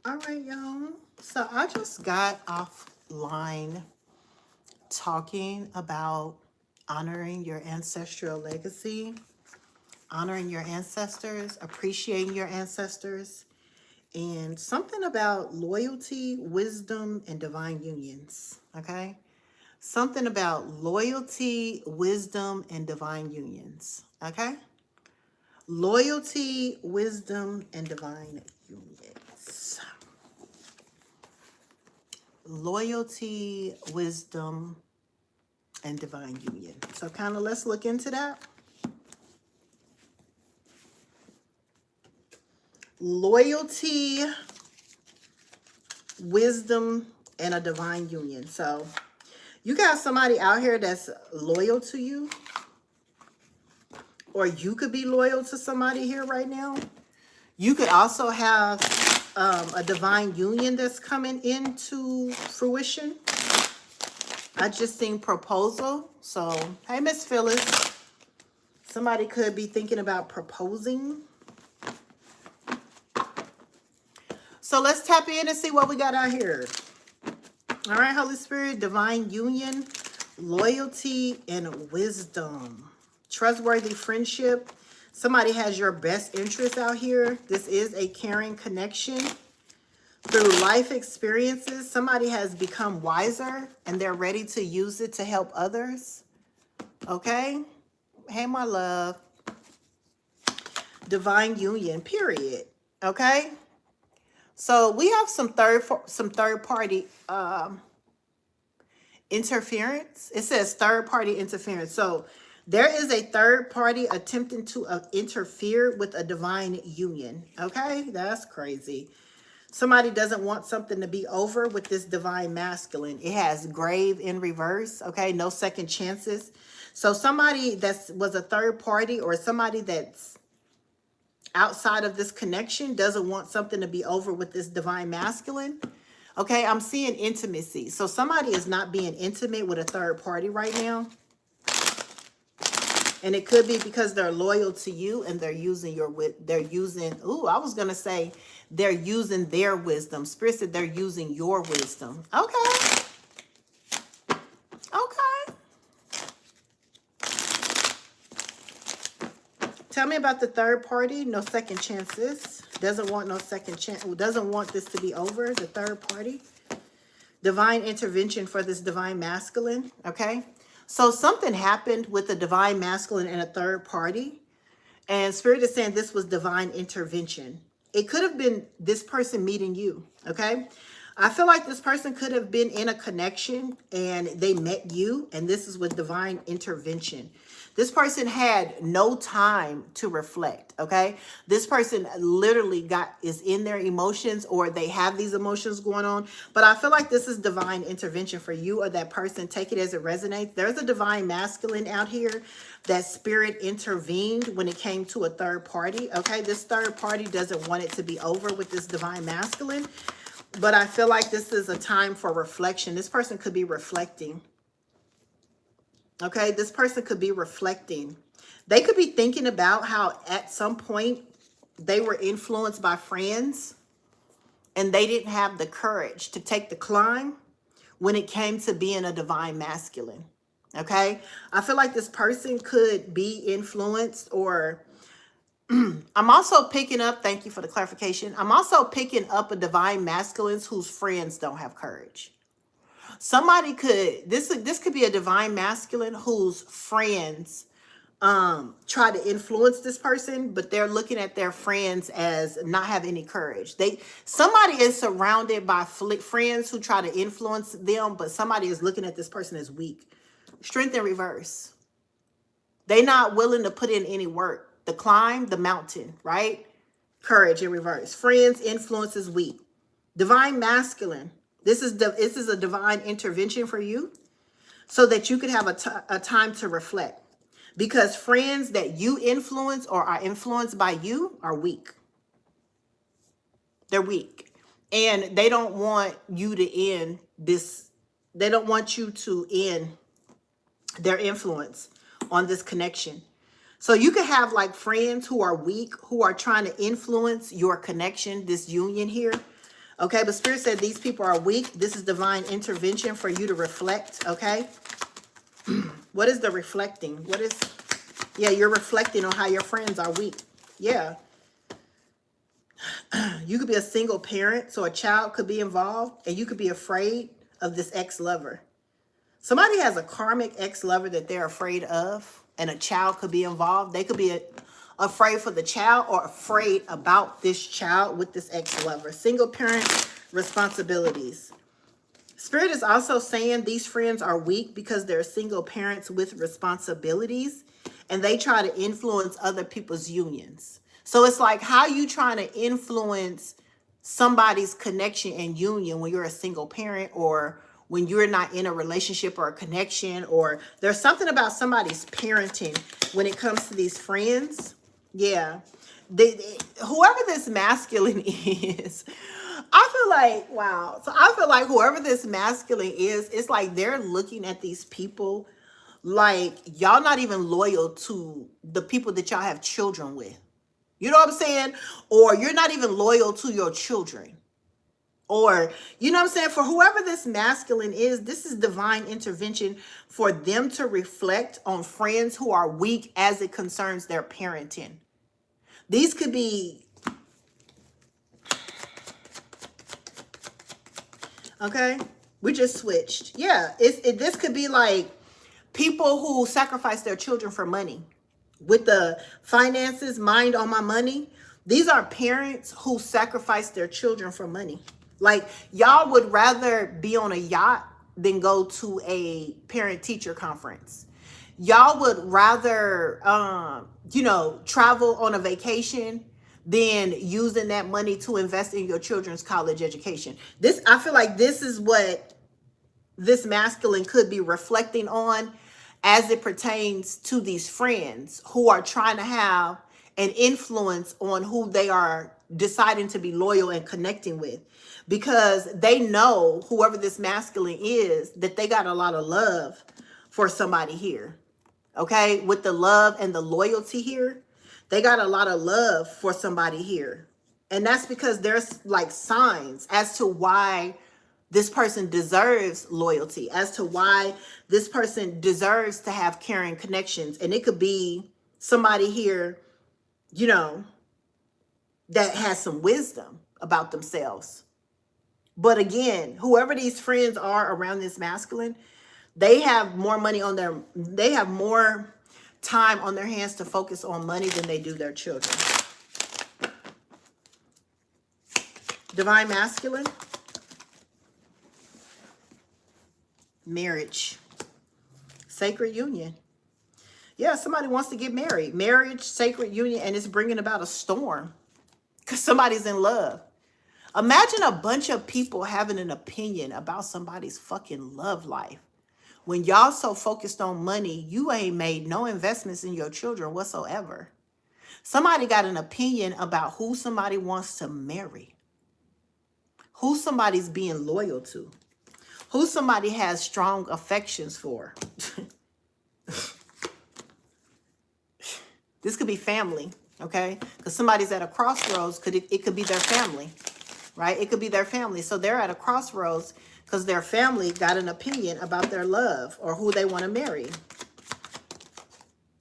All right, y'all. So I just got offline talking about honoring your ancestral legacy, honoring your ancestors, appreciating your ancestors, and something about loyalty, wisdom, and divine unions. Okay? Something about loyalty, wisdom, and divine unions. Okay? Loyalty, wisdom, and divine unions. Loyalty, wisdom, and divine union. So kind of let's look into that. Loyalty, wisdom, and a divine union. So you got somebody out here that's loyal to you, or you could be loyal to somebody here right now. You could also have a divine union that's coming into fruition. I just seen proposal. So, hey, Miss Phyllis. Somebody could be thinking about proposing. So let's tap in and see what we got out here. All right, Holy Spirit, divine union, loyalty, and wisdom. Trustworthy friendship. Somebody has your best interest out here. This is a caring connection. Through life experiences, somebody has become wiser and they're ready to use it to help others. Okay? Hey, my love. Divine union, period. Okay? So we have some third party interference. It says third party interference. So there is a third party attempting to interfere with a divine union. Okay? That's crazy. Somebody doesn't want something to be over with this divine masculine. It has grave in reverse. Okay? No second chances. So somebody that was a third party or somebody that's outside of this connection doesn't want something to be over with this divine masculine. Okay, I'm seeing intimacy. So somebody is not being intimate with a third party right now. And it could be because they're loyal to you and they're using I was going to say they're using their wisdom. Spirit said they're using your wisdom. Okay. Okay. Tell me about the third party. No second chances. Doesn't want no second chance. Doesn't want this to be over. The third party. Divine intervention for this divine masculine. Okay. So something happened with the divine masculine and a third party. And Spirit is saying this was divine intervention. It could have been this person meeting you. Okay. I feel like this person could have been in a connection and they met you. And this is with divine intervention. This person had no time to reflect, okay? This person literally is in their emotions or they have these emotions going on. But I feel like this is divine intervention for you or that person. Take it as it resonates. There's a divine masculine out here that spirit intervened when it came to a third party, okay? This third party doesn't want it to be over with this divine masculine. But I feel like this is a time for reflection. This person could be reflecting. Okay, this person could be reflecting. They could be thinking about how at some point they were influenced by friends and they didn't have the courage to take the climb when it came to being a divine masculine. Okay, I feel like this person could be influenced or I'm also picking up, thank you for the clarification. I'm also picking up a divine masculine whose friends don't have courage. Somebody could, this could be a divine masculine whose friends try to influence this person, but they're looking at their friends as not have any courage. Somebody is surrounded by friends who try to influence them, but somebody is looking at this person as weak. Strength in reverse. They're not willing to put in any work. The climb, the mountain, right? Courage in reverse. Friends, influence is weak. Divine masculine. This is a divine intervention for you so that you could have a time to reflect. Because friends that you influence or are influenced by you are weak. They're weak. And they don't want you to end this. They don't want you to end their influence on this connection. So you could have like friends who are weak, who are trying to influence your connection, this union here. Okay, but Spirit said these people are weak. This is divine intervention for you to reflect, okay? What is the reflecting? What is, yeah, you're reflecting on how your friends are weak. Yeah. You could be a single parent, so a child could be involved, and you could be afraid of this ex-lover. Somebody has a karmic ex-lover that they're afraid of, and a child could be involved. They could be afraid for the child or afraid about this child with this ex-lover. Single parent responsibilities. Spirit is also saying these friends are weak because they're single parents with responsibilities, and they try to influence other people's unions. So it's like, how you trying to influence somebody's connection and union when you're a single parent, or when you're not in a relationship or a connection, or there's something about somebody's parenting when it comes to these friends. Yeah. Whoever this masculine is, I feel like, wow. So I feel like whoever this masculine is, it's like they're looking at these people like y'all not even loyal to the people that y'all have children with. You know what I'm saying? Or you're not even loyal to your children. Or, you know what I'm saying? For whoever this masculine is, this is divine intervention for them to reflect on friends who are weak as it concerns their parenting. These could be, okay, we just switched. Yeah, this could be like people who sacrifice their children for money. With the finances, mind on my money. These are parents who sacrifice their children for money. Like, y'all would rather be on a yacht than go to a parent-teacher conference. Y'all would rather, travel on a vacation than using that money to invest in your children's college education. I feel like this is what this masculine could be reflecting on as it pertains to these friends who are trying to have an influence on who they are deciding to be loyal and connecting with, because they know, whoever this masculine is, that they got a lot of love for somebody here. Okay, with the love and the loyalty here, they got a lot of love for somebody here. And that's because there's like signs as to why this person deserves loyalty, as to why this person deserves to have caring connections. And it could be somebody here, that has some wisdom about themselves. But again, whoever these friends are around this masculine, they have more time on their hands to focus on money than they do their children. Divine masculine. Marriage. Sacred union. Yeah, somebody wants to get married. Marriage, sacred union, and it's bringing about a storm because somebody's in love. Imagine a bunch of people having an opinion about somebody's fucking love life. When y'all so focused on money, you ain't made no investments in your children whatsoever. Somebody got an opinion about who somebody wants to marry, who somebody's being loyal to, who somebody has strong affections for. This could be family, okay? Because somebody's at a crossroads. It could be their family, right? It could be their family. So they're at a crossroads because their family got an opinion about their love or who they want to marry.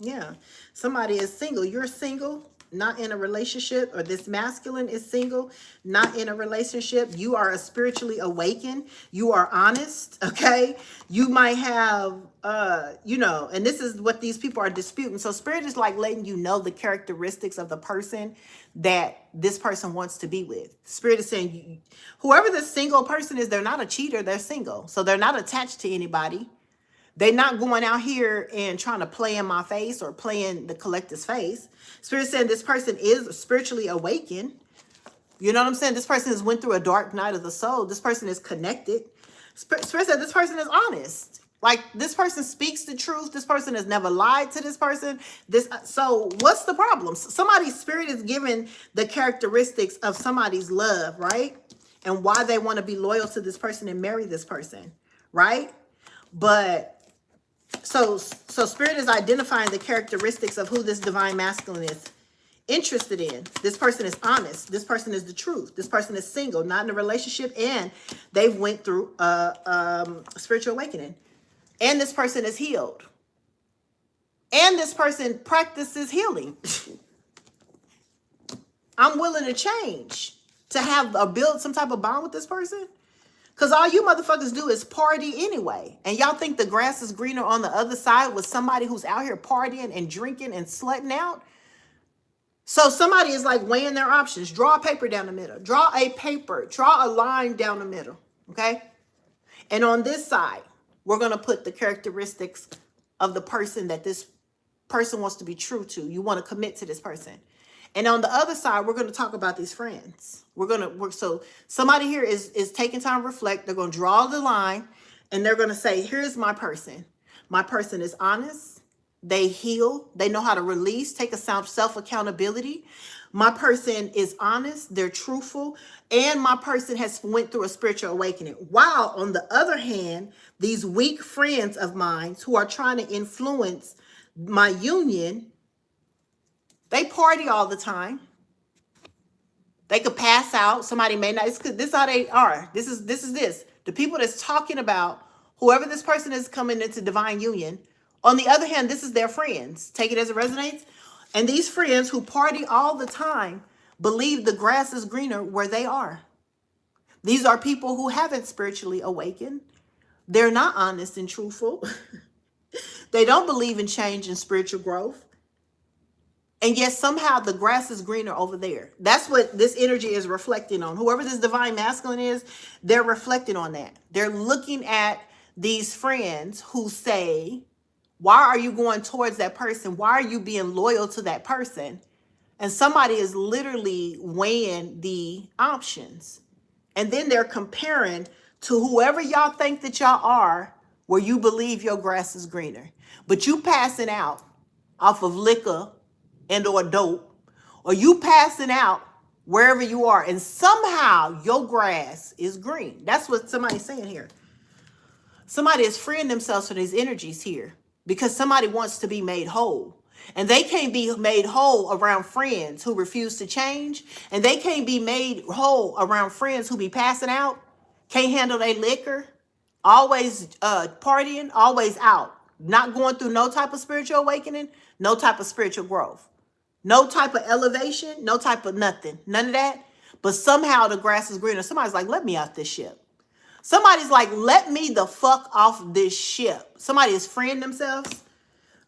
Yeah. Somebody is single. You're single, not in a relationship, or this masculine is single, not in a relationship. You are spiritually awakened. You are honest, okay? You might have, and this is what these people are disputing. So spirit is like letting you know the characteristics of the person that this person wants to be with. Spirit is saying, whoever this single person is, they're not a cheater, they're single. So they're not attached to anybody. They're not going out here and trying to play in my face or play in the collective's face. Spirit saying this person is spiritually awakened. You know what I'm saying? This person has went through a dark night of the soul. This person is connected. Spirit said this person is honest. Like, this person speaks the truth. This person has never lied to this person. So what's the problem? Somebody's spirit is given the characteristics of somebody's love, right? And why they want to be loyal to this person and marry this person, right? But so spirit is identifying the characteristics of who this divine masculine interested in. This person is honest. This person is the truth. This person is single, not in a relationship, and they went through spiritual awakening. And this person is healed. And this person practices healing. I'm willing to change to have build some type of bond with this person. Because all you motherfuckers do is party anyway. And y'all think the grass is greener on the other side with somebody who's out here partying and drinking and slutting out. So somebody is like weighing their options. Draw a paper down the middle. Draw a line down the middle. Okay? And on this side, we're going to put the characteristics of the person that this person wants to be true to. You want to commit to this person. And on the other side, we're going to talk about these friends. We're going to work. So somebody here is taking time to reflect. They're going to draw the line and they're going to say, here's my person. My person is honest. They heal. They know how to release, take a self-accountability. My person is honest. They're truthful. And my person has went through a spiritual awakening. While on the other hand, these weak friends of mine who are trying to influence my union, they party all the time. They could pass out. Somebody may not. This is how they are. This is this. The people that's talking about whoever this person is coming into divine union. On the other hand, this is their friends. Take it as it resonates. And these friends who party all the time believe the grass is greener where they are. These are people who haven't spiritually awakened. They're not honest and truthful. They don't believe in change and spiritual growth. And yet somehow the grass is greener over there. That's what this energy is reflecting on. Whoever this divine masculine is, they're reflecting on that. They're looking at these friends who say, why are you going towards that person? Why are you being loyal to that person? And somebody is literally weighing the options. And then they're comparing to whoever y'all think that y'all are, where you believe your grass is greener. But you passing out off of liquor and or dope, or you passing out wherever you are, and somehow your grass is green. That's what somebody's saying here. Somebody is freeing themselves from these energies here because somebody wants to be made whole. And they can't be made whole around friends who refuse to change. And they can't be made whole around friends who be passing out, can't handle their liquor, always partying, always out, not going through no type of spiritual awakening, no type of spiritual growth. No type of elevation, no type of nothing, none of that. But somehow the grass is greener. Somebody's like, let me off this ship. Somebody's like, let me the fuck off this ship. Somebody is freeing themselves.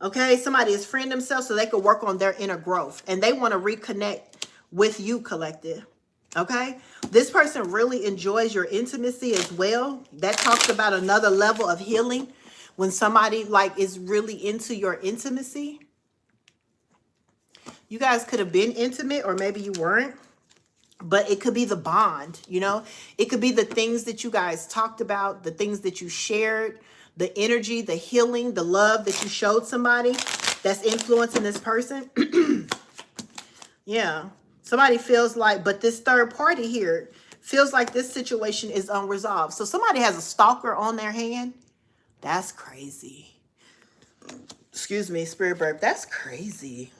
Okay, somebody is freeing themselves so they can work on their inner growth. And they want to reconnect with you, collective. Okay, this person really enjoys your intimacy as well. That talks about another level of healing when somebody like is really into your intimacy. You guys could have been intimate or maybe you weren't, but it could be the bond, you know, it could be the things that you guys talked about, the things that you shared, the energy, the healing, the love that you showed somebody that's influencing this person. Yeah, somebody feels like, but this third party here feels like this situation is unresolved. So somebody has a stalker on their hand. That's crazy. Excuse me, spirit burp. That's crazy.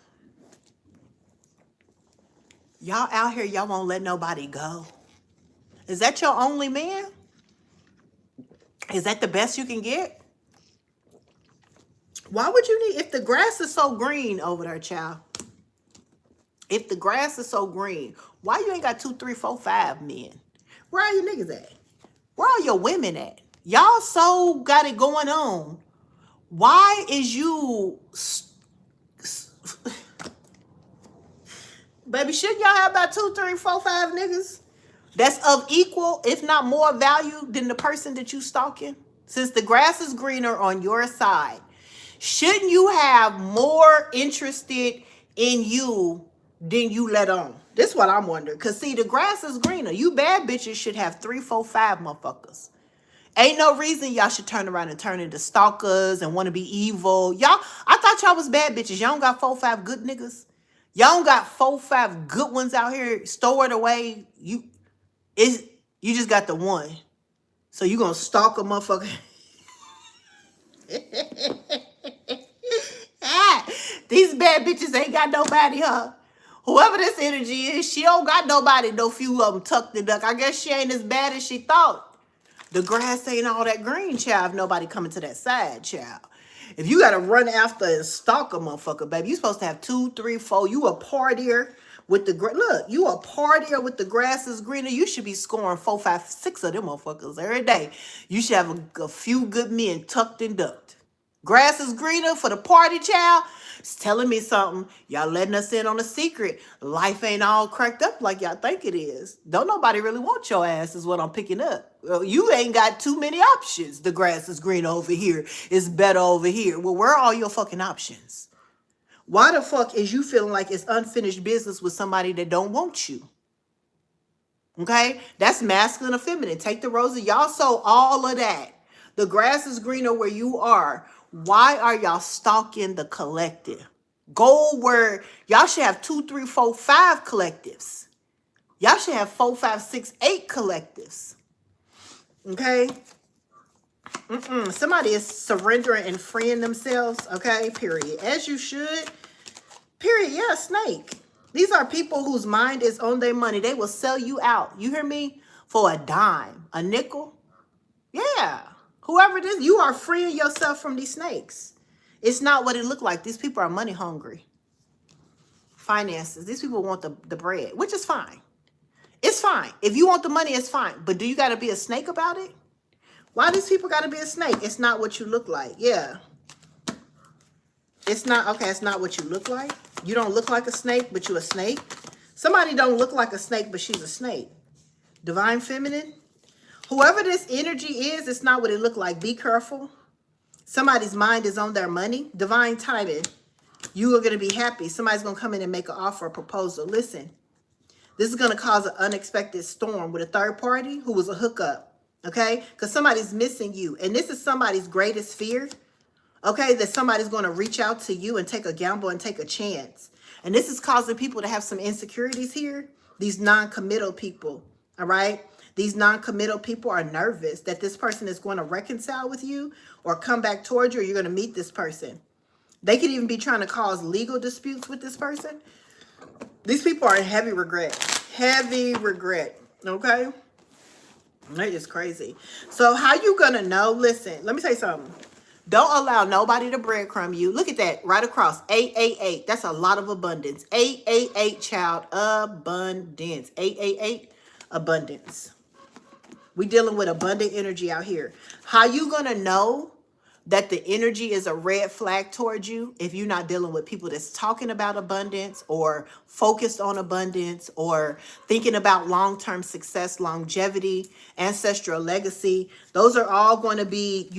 Y'all out here, y'all won't let nobody go. Is that your only man? Is that the best you can get? Why would you need, if the grass is so green over there, child? If the grass is so green, why you ain't got 2, 3, 4, 5 men? Where are your niggas at? Where are your women at? Y'all so got it going on. Why is you... Baby, shouldn't y'all have about 2, 3, 4, 5 niggas that's of equal, if not more value than the person that you stalking? Since the grass is greener on your side, shouldn't you have more interested in you than you let on? This is what I'm wondering. Because see, the grass is greener. You bad bitches should have 3, 4, 5 motherfuckers. Ain't no reason y'all should turn around and turn into stalkers and want to be evil. Y'all, I thought y'all was bad bitches. Y'all don't got 4, 5 good niggas. Y'all don't got 4, 5 good ones out here stored away. You just got the one. So you gonna stalk a motherfucker. These bad bitches ain't got nobody, huh? Whoever this energy is, she don't got nobody, no few of them tucked in duck. I guess she ain't as bad as she thought. The grass ain't all that green, child, if nobody coming to that side, child. If you got to run after and stalk a motherfucker, baby, you supposed to have 2, 3, 4. You a partier with the look. You a partier with the grass is greener. You should be scoring 4, 5, 6 of them motherfuckers every day. You should have a few good men tucked and ducked. Grass is greener for the party, child. It's telling me something. Y'all letting us in on a secret. Life ain't all cracked up like y'all think it is. Don't nobody really want your ass is what I'm picking up. Well, you ain't got too many options. The grass is green over here. It's better over here. Well, where are all your fucking options? Why the fuck is you feeling like it's unfinished business with somebody that don't want you? Okay? That's masculine or feminine. Take the rose. Y'all sow all of that. The grass is greener where you are. Why are y'all stalking the collective? Go where y'all should have 2, 3, 4, 5 collectives. Y'all should have 4, 5, 6, 8 collectives. Okay? Somebody is surrendering and freeing themselves. Okay? Period. As you should. Period. Yeah, snake. These are people whose mind is on their money. They will sell you out. You hear me? For a dime, a nickel. Yeah. Whoever it is, you are freeing yourself from these snakes. It's not what it looked like. These people are money hungry. Finances. These people want the bread, which is fine. It's fine. If you want the money, it's fine. But do you got to be a snake about it? Why these people got to be a snake? It's not what you look like. Yeah. It's not, okay, it's not what you look like. You don't look like a snake, but you a snake. Somebody don't look like a snake, but she's a snake. Divine feminine. Whoever this energy is, it's not what it look like. Be careful. Somebody's mind is on their money. Divine timing. You are going to be happy. Somebody's going to come in and make an offer, a proposal. Listen, this is going to cause an unexpected storm with a third party who was a hookup. Okay? Because somebody's missing you. And this is somebody's greatest fear. Okay? That somebody's going to reach out to you and take a gamble and take a chance. And this is causing people to have some insecurities here. These non-committal people. All right? These non-committal people are nervous that this person is going to reconcile with you or come back towards you, or you're going to meet this person. They could even be trying to cause legal disputes with this person. These people are in heavy regret. Heavy regret. Okay? They're just crazy. So how you going to know? Listen, let me tell you something. Don't allow nobody to breadcrumb you. Look at that. Right across. 888. That's a lot of abundance. 888, child. Abundance. 888. Abundance. We dealing with abundant energy out here. How you gonna know that the energy is a red flag towards you if you're not dealing with people that's talking about abundance or focused on abundance or thinking about long-term success, longevity, ancestral legacy? Those are all going to be,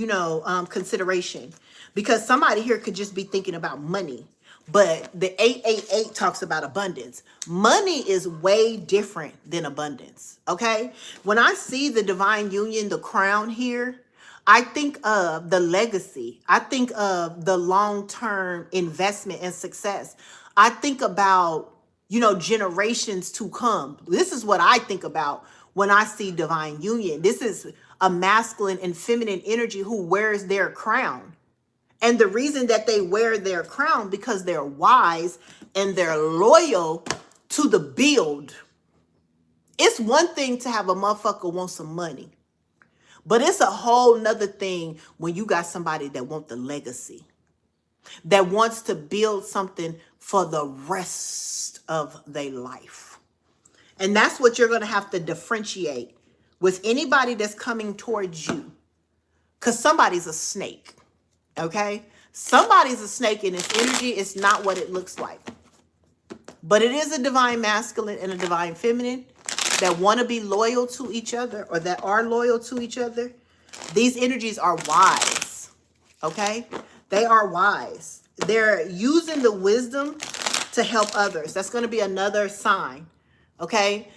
consideration, because somebody here could just be thinking about money. But the 888 talks about abundance. Money is way different than abundance, okay? When I see the divine union, the crown here, I think of the legacy. I think of the long-term investment and success. I think about, generations to come. This is what I think about when I see divine union. This is a masculine and feminine energy who wears their crown. And the reason that they wear their crown, because they're wise and they're loyal to the build. It's one thing to have a motherfucker want some money, but it's a whole nother thing when you got somebody that want the legacy, that wants to build something for the rest of their life. And that's what you're going to have to differentiate with anybody that's coming towards you, because somebody's a snake. Okay, somebody's a snake in this energy. It's not what it looks like, but it is a divine masculine and a divine feminine that want to be loyal to each other, or that are loyal to each other. These energies are wise. Okay, they are wise. They're using the wisdom to help others. That's going to be another sign. Okay,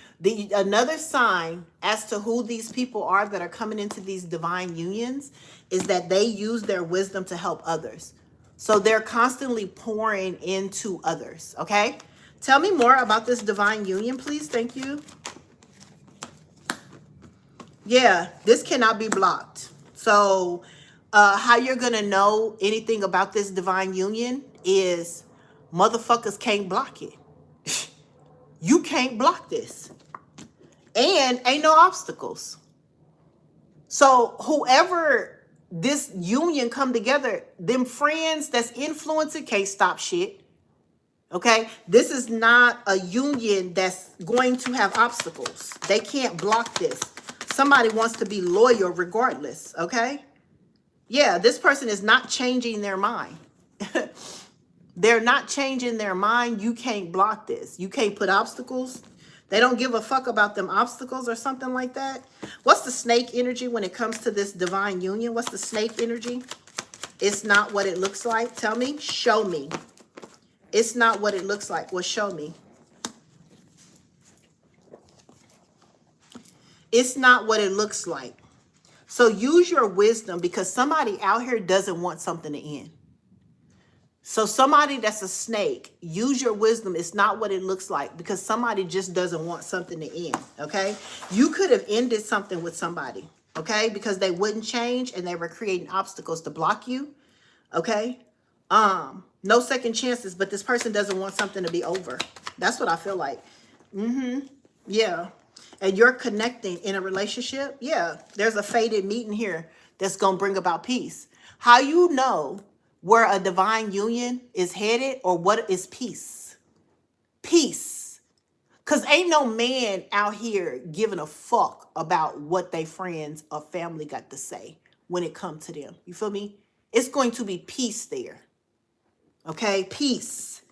another sign as to who these people are that are coming into these divine unions is that they use their wisdom to help others. So they're constantly pouring into others. Okay, tell me more about this divine union, please. Thank you. Yeah, this cannot be blocked. So how you're going to know anything about this divine union is motherfuckers can't block it. You can't block this. And ain't no obstacles. So whoever this union come together, them friends that's influencing can't stop shit. Okay? This is not a union that's going to have obstacles. They can't block this. Somebody wants to be loyal regardless. Okay? Yeah, this person is not changing their mind. They're not changing their mind. You can't block this. You can't put obstacles. They don't give a fuck about them obstacles or something like that. What's the snake energy when it comes to this divine union? What's the snake energy? It's not what it looks like. Tell me. Show me. It's not what it looks like. Well, show me. It's not what it looks like. So use your wisdom, because somebody out here doesn't want something to end. So somebody that's a snake, use your wisdom. It's not what it looks like, because somebody just doesn't want something to end. Okay. You could have ended something with somebody. Okay. Because they wouldn't change and they were creating obstacles to block you. Okay. No second chances, but this person doesn't want something to be over. That's what I feel like. Yeah. And you're connecting in a relationship. Yeah. There's a fated meeting here that's going to bring about peace. How you know where a divine union is headed, or what is peace? Peace. Because ain't no man out here giving a fuck about what they friends or family got to say when it comes to them. You feel me? It's going to be peace there. Okay? Peace.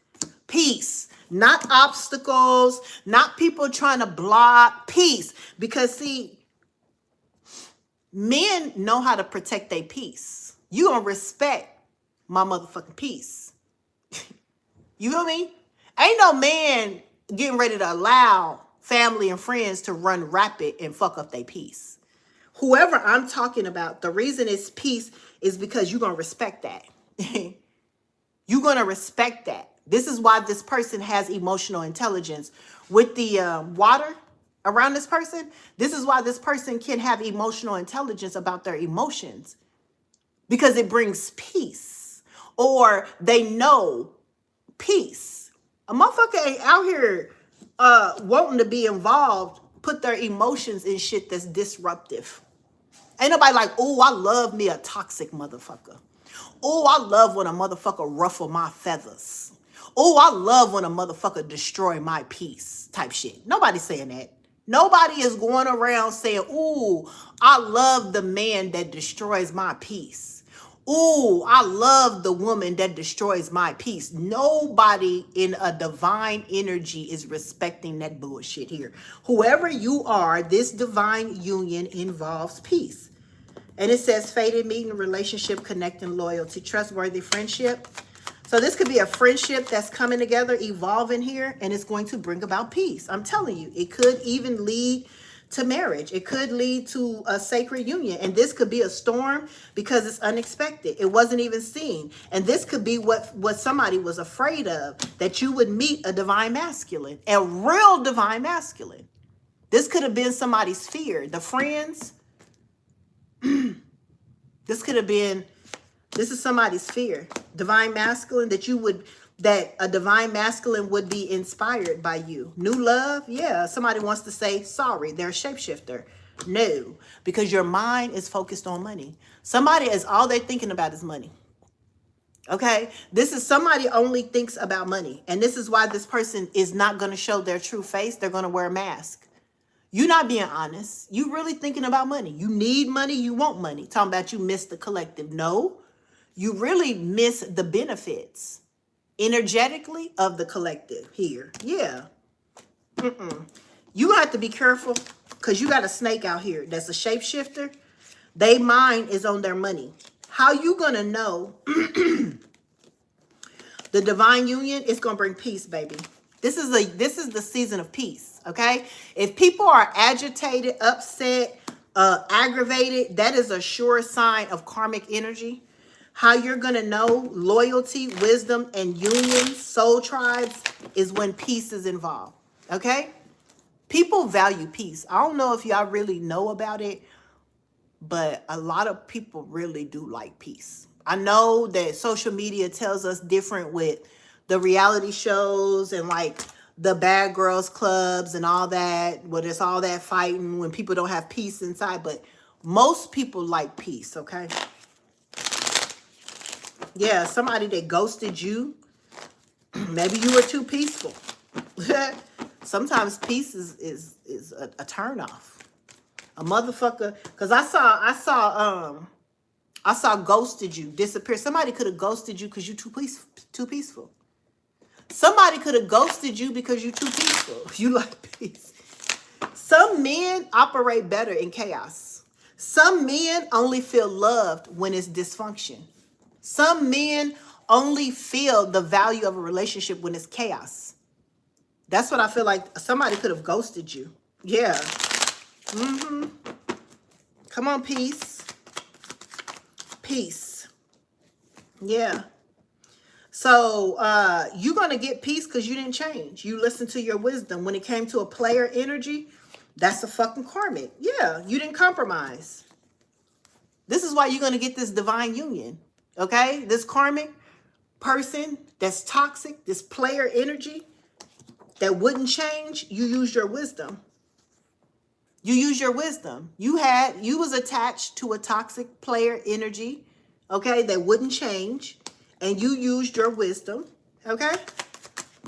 Peace. Not obstacles. Not people trying to block. Peace. Because see, men know how to protect their peace. You gonna respect my motherfucking peace. You feel me? Ain't no man getting ready to allow family and friends to run rapid and fuck up their peace. Whoever I'm talking about, the reason it's peace is because you're going to respect that. You're going to respect that. This is why this person has emotional intelligence. With the water around this person, this is why this person can have emotional intelligence about their emotions. Because it brings peace. Or they know peace. A motherfucker ain't out here wanting to be involved, put their emotions in shit that's disruptive. Ain't nobody like, oh, I love me a toxic motherfucker. Oh, I love when a motherfucker ruffle my feathers. Oh, I love when a motherfucker destroy my peace type shit. Nobody's saying that. Nobody is going around saying, ooh, I love the man that destroys my peace. Ooh, I love the woman that destroys my peace. Nobody in a divine energy is respecting that bullshit here. Whoever you are, this divine union involves peace. And it says fated meeting, relationship, connecting, loyalty, trustworthy friendship. So this could be a friendship that's coming together, evolving here, and it's going to bring about peace. I'm telling you, it could even lead to marriage. It could lead to a sacred union. And this could be a storm because it's unexpected. It wasn't even seen. And this could be what somebody was afraid of, that you would meet a divine masculine, a real divine masculine. This could have been somebody's fear. The friends, this is somebody's fear. Divine masculine, that a divine masculine would be inspired by you. New love, yeah. Somebody wants to say sorry. They're a shapeshifter. No, because your mind is focused on money. Somebody is all they're thinking about is money. Okay, this is somebody only thinks about money, and this is why this person is not going to show their true face. They're going to wear a mask. You're not being honest. You really thinking about money. You need money. You want money. Talking about you miss the collective. No, you really miss the benefits energetically of the collective here. Yeah. You're going to have to be careful, because you got a snake out here that's a shapeshifter. Their mind is on their money. How you going to know the divine union is going to bring peace, baby? This is the season of peace, okay? If people are agitated, upset, aggravated, that is a sure sign of karmic energy. How you're going to know loyalty, wisdom, and union, soul tribes, is when peace is involved. Okay? People value peace. I don't know if y'all really know about it, but a lot of people really do like peace. I know that social media tells us different with the reality shows and like the bad girls clubs and all that, where there's all that fighting when people don't have peace inside. But most people like peace, okay? Yeah, somebody that ghosted you. Maybe you were too peaceful. Sometimes peace is a turnoff. A motherfucker, because I saw ghosted you disappear. Somebody could have ghosted you because you too peaceful. Somebody could have ghosted you because you're too peaceful. You like peace. Some men operate better in chaos. Some men only feel loved when it's dysfunction. Some men only feel the value of a relationship when it's chaos. That's what I feel like. Somebody could have ghosted you. Yeah. Come on, peace. Peace. Yeah. So you're going to get peace because you didn't change. You listened to your wisdom. When it came to a player energy, that's a fucking karmic. Yeah, you didn't compromise. This is why you're going to get this divine union. Okay? This karmic person that's toxic, this player energy that wouldn't change, you used your wisdom. You use your wisdom. You was attached to a toxic player energy, okay, that wouldn't change. And you used your wisdom, okay,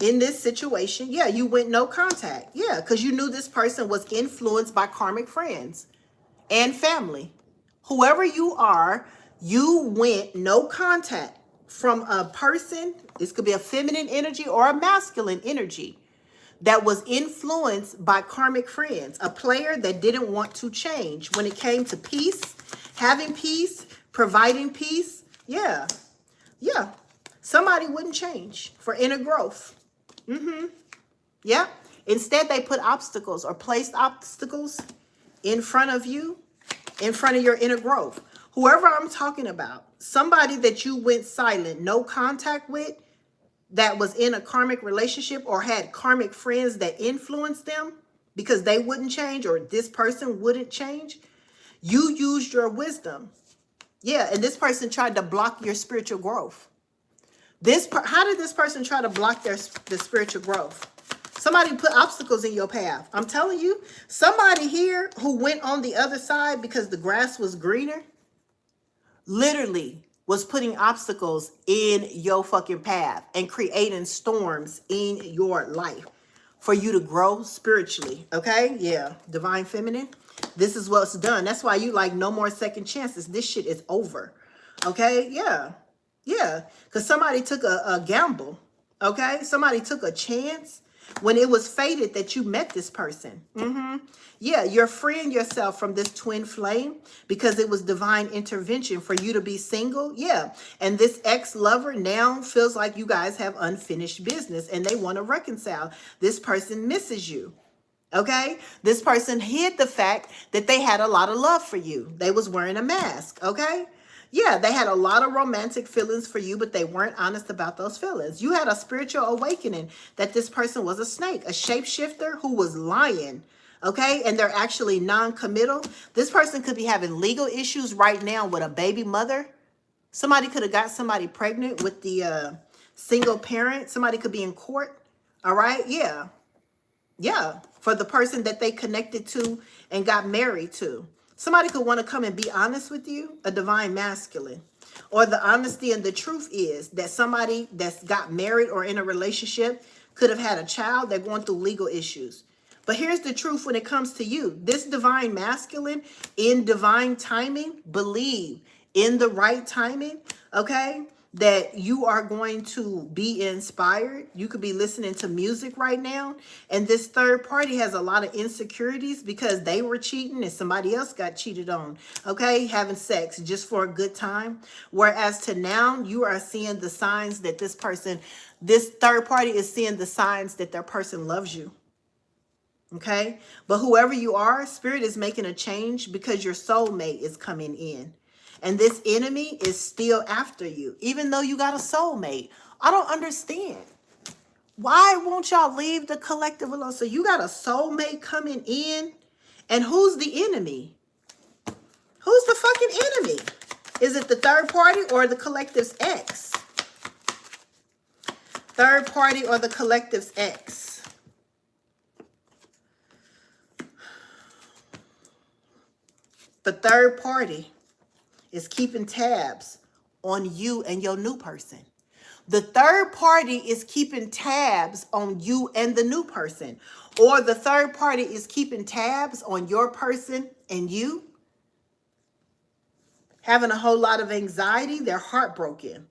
in this situation. Yeah, you went no contact. Yeah, because you knew this person was influenced by karmic friends and family. Whoever you are, you went no contact from a person. This could be a feminine energy or a masculine energy that was influenced by karmic friends, a player that didn't want to change when it came to peace, having peace, providing peace. Yeah. Yeah. Somebody wouldn't change for inner growth. Yeah. Instead, they put obstacles or placed obstacles in front of you, in front of your inner growth. Whoever I'm talking about, somebody that you went silent, no contact with, that was in a karmic relationship or had karmic friends that influenced them because they wouldn't change or this person wouldn't change. You used your wisdom. Yeah, and this person tried to block your spiritual growth. How did this person try to block the spiritual growth? Somebody put obstacles in your path. I'm telling you, somebody here who went on the other side because the grass was greener, literally was putting obstacles in your fucking path and creating storms in your life for you to grow spiritually. Okay? Yeah. Divine feminine. This is what's done. That's why you like no more second chances. This shit is over. Okay? Yeah. Yeah. Because somebody took a gamble. Okay? Somebody took a chance when it was fated that you met this person. Yeah, you're freeing yourself from this twin flame because it was divine intervention for you to be single. Yeah, and this ex-lover now feels like you guys have unfinished business and they want to reconcile. This person misses you. Okay, this person hid the fact that they had a lot of love for you. They was wearing a mask. Okay. Yeah, they had a lot of romantic feelings for you, but they weren't honest about those feelings. You had a spiritual awakening that this person was a snake, a shapeshifter who was lying. Okay, and they're actually non-committal. This person could be having legal issues right now with a baby mother. Somebody could have got somebody pregnant with the single parent. Somebody could be in court. All right, yeah. Yeah, for the person that they connected to and got married to. Somebody could want to come and be honest with you, a divine masculine. Or the honesty and the truth is that somebody that's got married or in a relationship could have had a child. They're going through legal issues. But here's the truth when it comes to you. This divine masculine in divine timing, believe in the right timing, okay? That you are going to be inspired. You could be listening to music right now. And this third party has a lot of insecurities because they were cheating and somebody else got cheated on. Okay, having sex just for a good time. Whereas to now, you are seeing the signs that this third party is seeing the signs that their person loves you. Okay, but whoever you are, spirit is making a change because your soulmate is coming in. And this enemy is still after you, even though you got a soulmate. I don't understand. Why won't y'all leave the collective alone? So you got a soulmate coming in, and who's the enemy? Who's the fucking enemy? Is it the third party or the collective's ex? Third party or the collective's ex? The third party is keeping tabs on you and your new person. The third party is keeping tabs on you and the new person. Or the third party is keeping tabs on your person and you. Having a whole lot of anxiety. They're heartbroken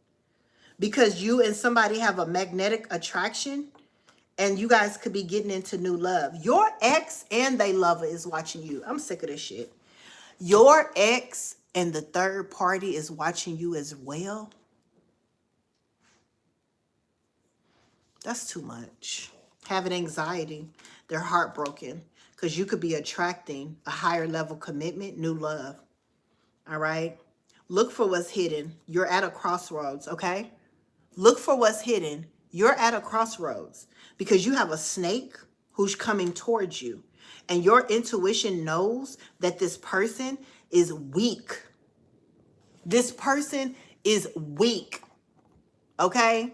because you and somebody have a magnetic attraction and you guys could be getting into new love. Your ex and they lover is watching you. I'm sick of this shit. Your ex and the third party is watching you as well. That's too much. Having anxiety. They're heartbroken because you could be attracting a higher level commitment, new love. All right. Look for what's hidden. You're at a crossroads. Okay. Look for what's hidden. You're at a crossroads because you have a snake who's coming towards you. And your intuition knows that this person is weak. This person is weak. Okay.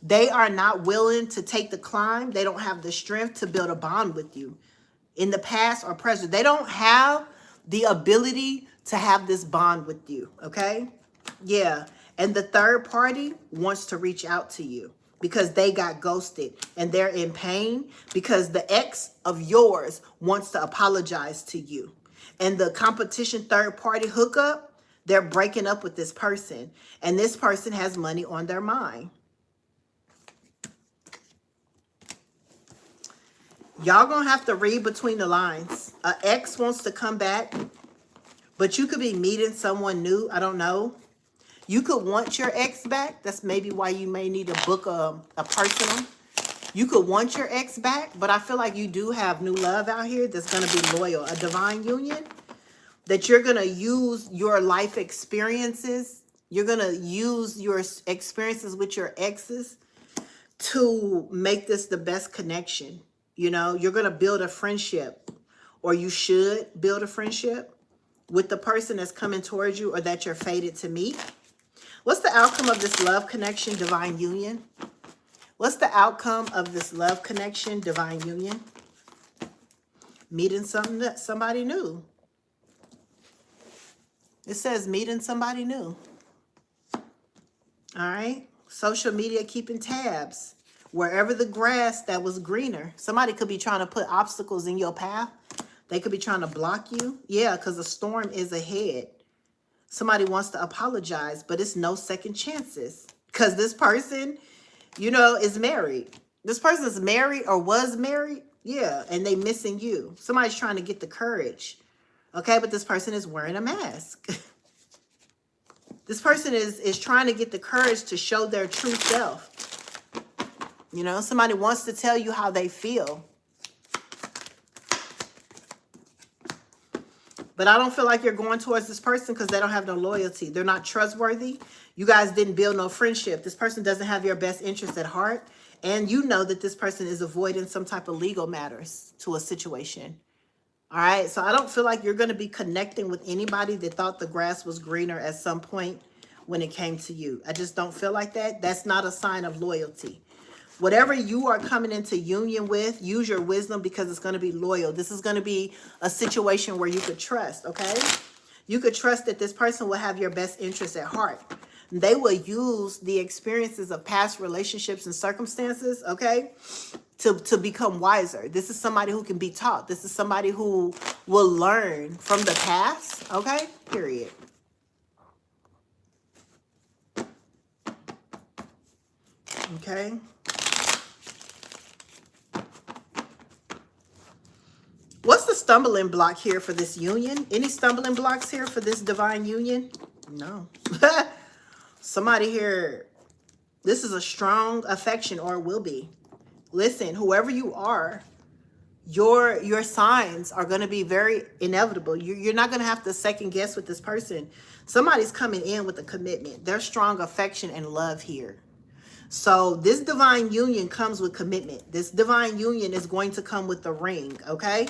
They are not willing to take the climb. They don't have the strength to build a bond with you in the past or present. They don't have the ability to have this bond with you. Okay. Yeah. And the third party wants to reach out to you because they got ghosted and they're in pain because the ex of yours wants to apologize to you. And the competition third party hookup, they're breaking up with this person. And this person has money on their mind. Y'all gonna have to read between the lines. An ex wants to come back, but you could be meeting someone new. I don't know. You could want your ex back. That's maybe why you may need to book a personal. You could want your ex back, but I feel like you do have new love out here that's going to be loyal. A divine union that you're going to use your life experiences. You're going to use your experiences with your exes to make this the best connection. You know, you're going to build a friendship, or you should build a friendship with the person that's coming towards you or that you're fated to meet. What's the outcome of this love connection, divine union? What's the outcome of this love connection, divine union? Meeting somebody new. It says meeting somebody new. All right. Social media keeping tabs. Wherever the grass that was greener. Somebody could be trying to put obstacles in your path. They could be trying to block you. Yeah, because a storm is ahead. Somebody wants to apologize, but it's no second chances. Because this person, you know, is married. This person is married or was married. Yeah, and they missing you. Somebody's trying to get the courage. Okay, but this person is wearing a mask. This person is trying to get the courage to show their true self. You know, somebody wants to tell you how they feel. But I don't feel like you're going towards this person because they don't have no loyalty. They're not trustworthy. You guys didn't build no friendship. This person doesn't have your best interest at heart. And you know that this person is avoiding some type of legal matters to a situation. All right. So I don't feel like you're going to be connecting with anybody that thought the grass was greener at some point when it came to you. I just don't feel like that. That's not a sign of loyalty. Whatever you are coming into union with, use your wisdom because it's going to be loyal. This is going to be a situation where you could trust, okay? You could trust that this person will have your best interest at heart. They will use the experiences of past relationships and circumstances, okay, to become wiser. This is somebody who can be taught. This is somebody who will learn from the past, okay, period. Okay. What's the stumbling block here for this union? Any stumbling blocks here for this divine union? No. Somebody here, this is a strong affection, or will be. Listen, whoever you are, your signs are going to be very inevitable. You're not going to have to second guess with this person. Somebody's coming in with a commitment. There's strong affection and love here. So this divine union comes with commitment. This divine union is going to come with the ring, okay?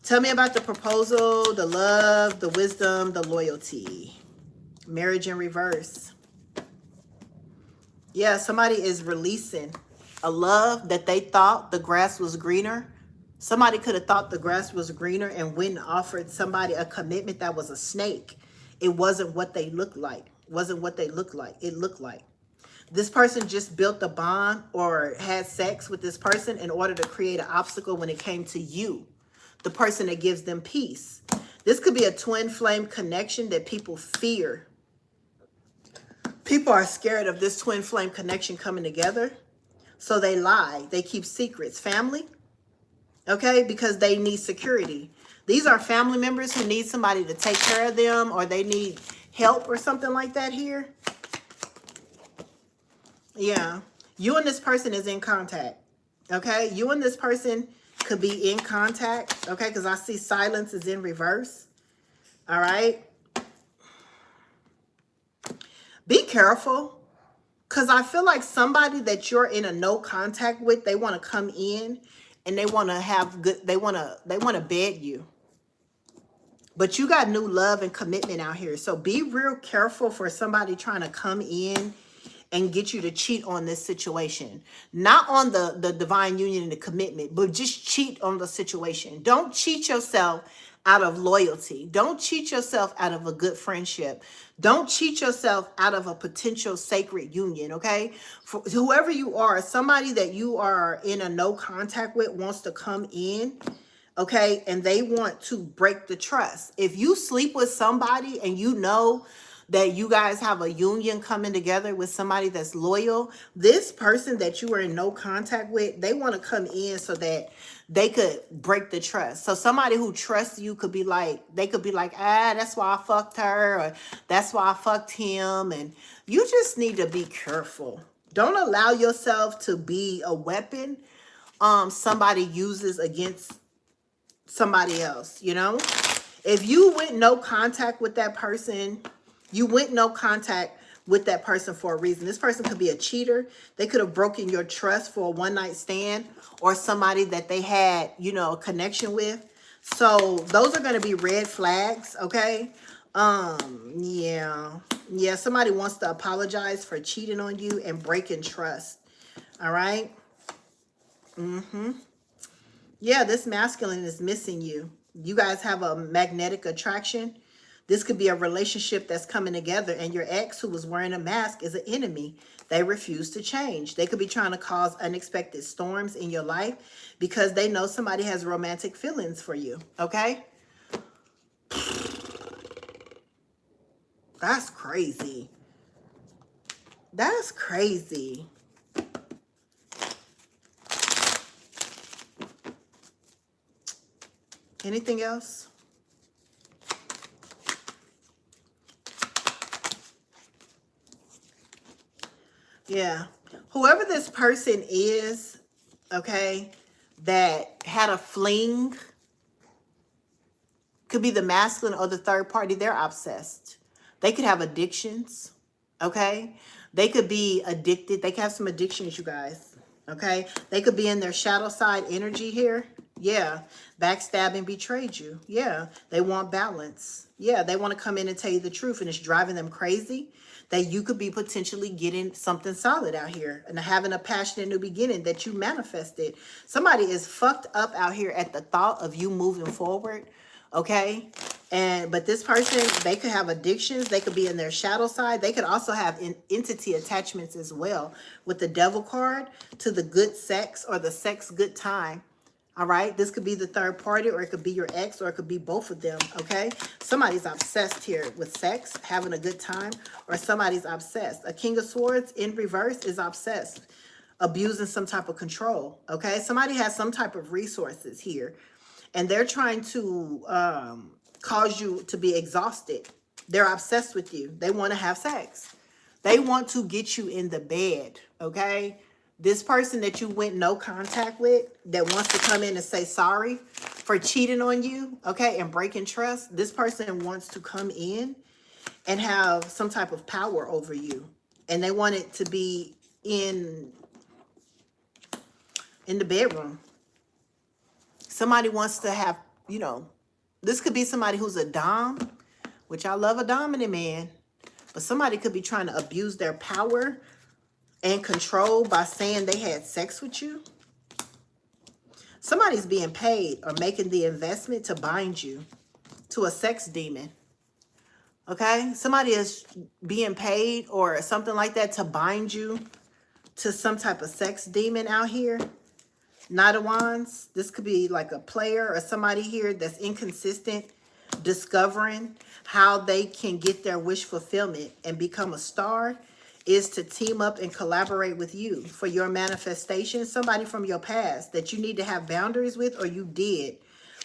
Tell me about the proposal, the love, the wisdom, the loyalty. Marriage in reverse. Yeah, somebody is releasing a love that they thought the grass was greener Somebody could have thought the grass was greener and went and offered somebody a commitment that was a snake. It wasn't what they looked like. Wasn't what they looked like. It looked like. This person just built a bond or had sex with this person in order to create an obstacle when it came to you, the person that gives them peace. This could be a twin flame connection that people fear. People are scared of this twin flame connection coming together. So they lie. They keep secrets. Family, okay, because they need security. These are family members who need somebody to take care of them, or they need help or something like that here. Yeah. You and this person is in contact. Okay. You and this person could be in contact. Okay. Because I see silence is in reverse. All right. Be careful. Because I feel like somebody that you're in a no contact with, they want to come in and they want to have good, they want to bed you. But you got new love and commitment out here. So be real careful for somebody trying to come in and get you to cheat on this situation. Not on the divine union and the commitment, but just cheat on the situation. Don't cheat yourself out of loyalty. Don't cheat yourself out of a good friendship. Don't cheat yourself out of a potential sacred union, okay? For whoever you are, somebody that you are in a no contact with wants to come in, okay? And they want to break the trust. If you sleep with somebody and you know that you guys have a union coming together with somebody that's loyal, this person that you are in no contact with, they want to come in so that they could break the trust. So somebody who trusts you could be like, they could be like, that's why I fucked her, or that's why I fucked him. And you just need to be careful. Don't allow yourself to be a weapon somebody uses against somebody else, you know? If you went no contact with that person, you went no contact with that person for a reason. This person could be a cheater. They could have broken your trust for a one-night stand, or somebody that they had, you know, a connection with. So those are going to be red flags, okay? Yeah, somebody wants to apologize for cheating on you and breaking trust. All right? Yeah, this masculine is missing you. You guys have a magnetic attraction. This could be a relationship that's coming together, and your ex who was wearing a mask is an enemy. They refuse to change. They could be trying to cause unexpected storms in your life because they know somebody has romantic feelings for you, okay? That's crazy. That's crazy. Anything else? Yeah. Whoever this person is, okay, that had a fling, could be the masculine or the third party, they're obsessed. They could have addictions, okay? They could be addicted. They could have some addictions, you guys, okay? They could be in their shadow side energy here. Yeah. Backstabbing, betrayed you. Yeah. They want balance. Yeah. They want to come in and tell you the truth, and it's driving them crazy that you could be potentially getting something solid out here and having a passionate new beginning that you manifested. Somebody is fucked up out here at the thought of you moving forward, okay? But this person, they could have addictions. They could be in their shadow side. They could also have entity attachments as well, with the devil card to the good sex or the sex good time. All right, this could be the third party, or it could be your ex, or it could be both of them, okay? Somebody's obsessed here with sex, having a good time, or somebody's obsessed. A King of Swords in reverse is obsessed, abusing some type of control, okay? Somebody has some type of resources here, and they're trying to cause you to be exhausted. They're obsessed with you. They want to have sex. They want to get you in the bed, okay? This person that you went no contact with, that wants to come in and say sorry for cheating on you, okay, and breaking trust, this person wants to come in and have some type of power over you. And they want it to be in the bedroom. Somebody wants to have, you know, this could be somebody who's a dom, which I love a dominant man, but somebody could be trying to abuse their power and control by saying they had sex with you. Somebody's being paid or making the investment to bind you to a sex demon. Okay? Somebody is being paid or something like that to bind you to some type of sex demon out here. Knight of Wands. This could be like a player or somebody here that's inconsistent, discovering how they can get their wish fulfillment and become a star, is to team up and collaborate with you for your manifestation. Somebody from your past that you need to have boundaries with, or you did,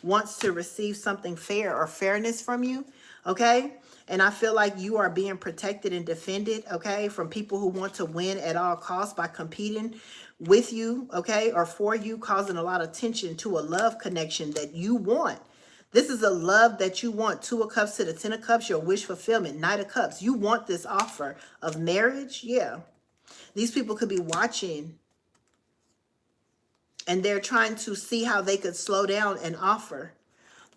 wants to receive something fair or fairness from you. Okay? And I feel like you are being protected and defended, okay, from people who want to win at all costs by competing with you, okay, or for you, causing a lot of tension to a love connection that you want. This is a love that you want. 2 of Cups to the 10 of Cups, your wish fulfillment. Knight of Cups. You want this offer of marriage? Yeah. These people could be watching and they're trying to see how they could slow down an offer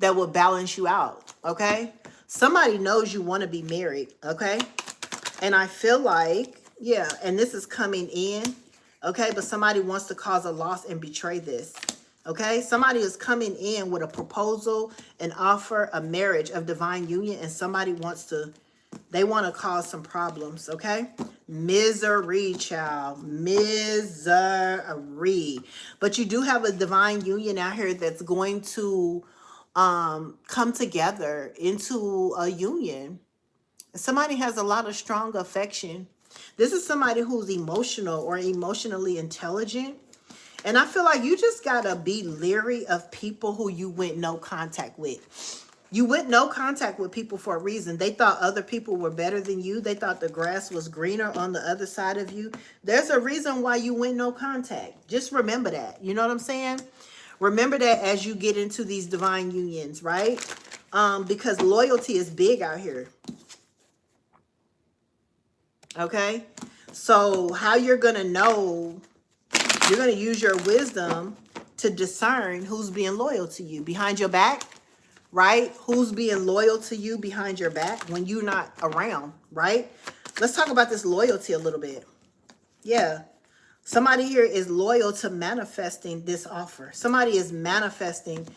that will balance you out, okay? Somebody knows you want to be married, okay? And I feel like, yeah, and this is coming in, okay? But somebody wants to cause a loss and betray this. Okay, somebody is coming in with a proposal, an offer, a marriage of divine union, and somebody wants to, they want to cause some problems, okay? Misery, child, misery. But you do have a divine union out here that's going to come together into a union. Somebody has a lot of strong affection. This is somebody who's emotional or emotionally intelligent. And I feel like you just got to be leery of people who you went no contact with. You went no contact with people for a reason. They thought other people were better than you. They thought the grass was greener on the other side of you. There's a reason why you went no contact. Just remember that. You know what I'm saying? Remember that as you get into these divine unions, right? Because loyalty is big out here. Okay? So how you're going to know... You're going to use your wisdom to discern who's being loyal to you behind your back, right? Who's being loyal to you behind your back when you're not around, right? Let's talk about this loyalty a little bit. Yeah. Somebody here is loyal to manifesting this offer. Somebody is manifesting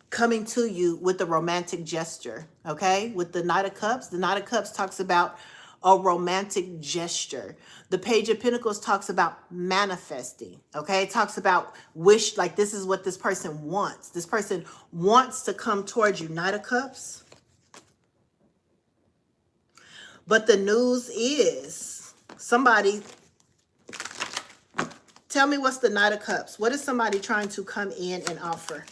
coming to you with a romantic gesture, okay? With the Knight of Cups. The Knight of Cups talks about a romantic gesture. The Page of Pentacles talks about manifesting, okay? It talks about wish, like this is what this person wants. This person wants to come towards you. Knight of Cups. But the news is somebody, tell me what's the Knight of Cups. What is somebody trying to come in and offer?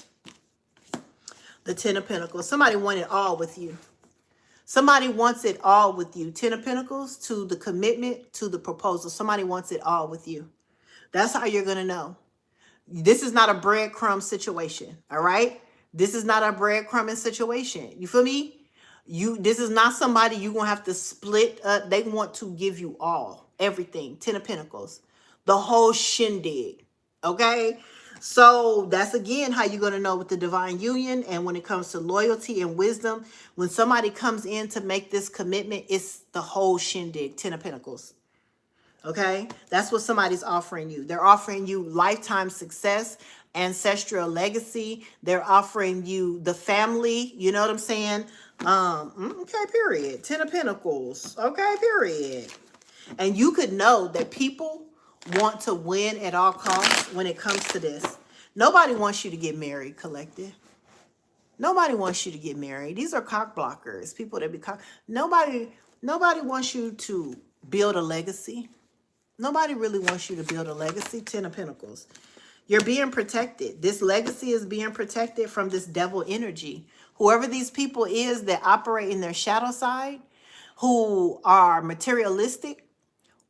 The 10 of Pentacles. Somebody wanted all with you. Somebody wants it all with you. 10 of Pentacles to the commitment, to the proposal. Somebody wants it all with you. That's how you're going to know. This is not a breadcrumb situation, all right? This is not a breadcrumbing situation. You feel me? This is not somebody you're going to have to split up. They want to give you all, everything. 10 of Pentacles, the whole shindig, okay? So that's, again, how you're going to know with the divine union. And when it comes to loyalty and wisdom, when somebody comes in to make this commitment, it's the whole shindig, 10 of Pentacles. Okay? That's what somebody's offering you. They're offering you lifetime success, ancestral legacy. They're offering you the family. You know what I'm saying? Okay, period. 10 of Pentacles. Okay, period. And you could know that people want to win at all costs when it comes to this. Nobody wants you to get married, collective. Nobody wants you to get married. These are cock blockers. People that be cock. Nobody wants you to build a legacy. Nobody really wants you to build a legacy. 10 of Pentacles. You're being protected. This legacy is being protected from this devil energy. Whoever these people is that operate in their shadow side, who are materialistic,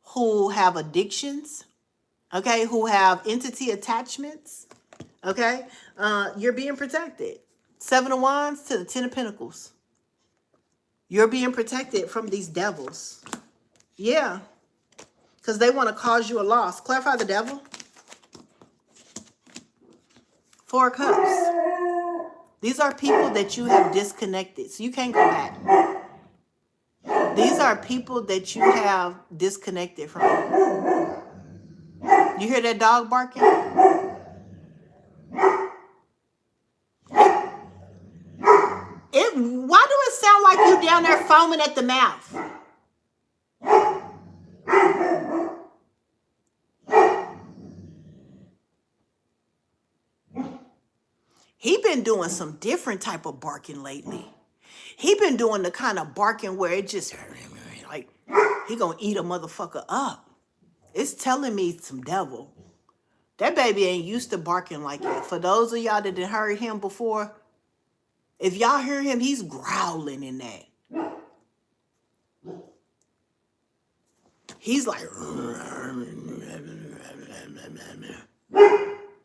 who have addictions, okay, who have entity attachments, okay, you're being protected. 7 of Wands to the 10 of Pentacles. You're being protected from these devils. Yeah, because they want to cause you a loss. Clarify the devil. 4 of Cups. These are people that you have disconnected, so you can't go back. These are people that you have disconnected from. You hear that dog barking? you down there foaming at the mouth? He been doing some different type of barking lately. He been doing the kind of barking where it just like he gonna eat a motherfucker up. It's telling me some devil. That baby ain't used to barking like that. For those of y'all that didn't heard him before, if y'all hear him, he's growling in that. He's like,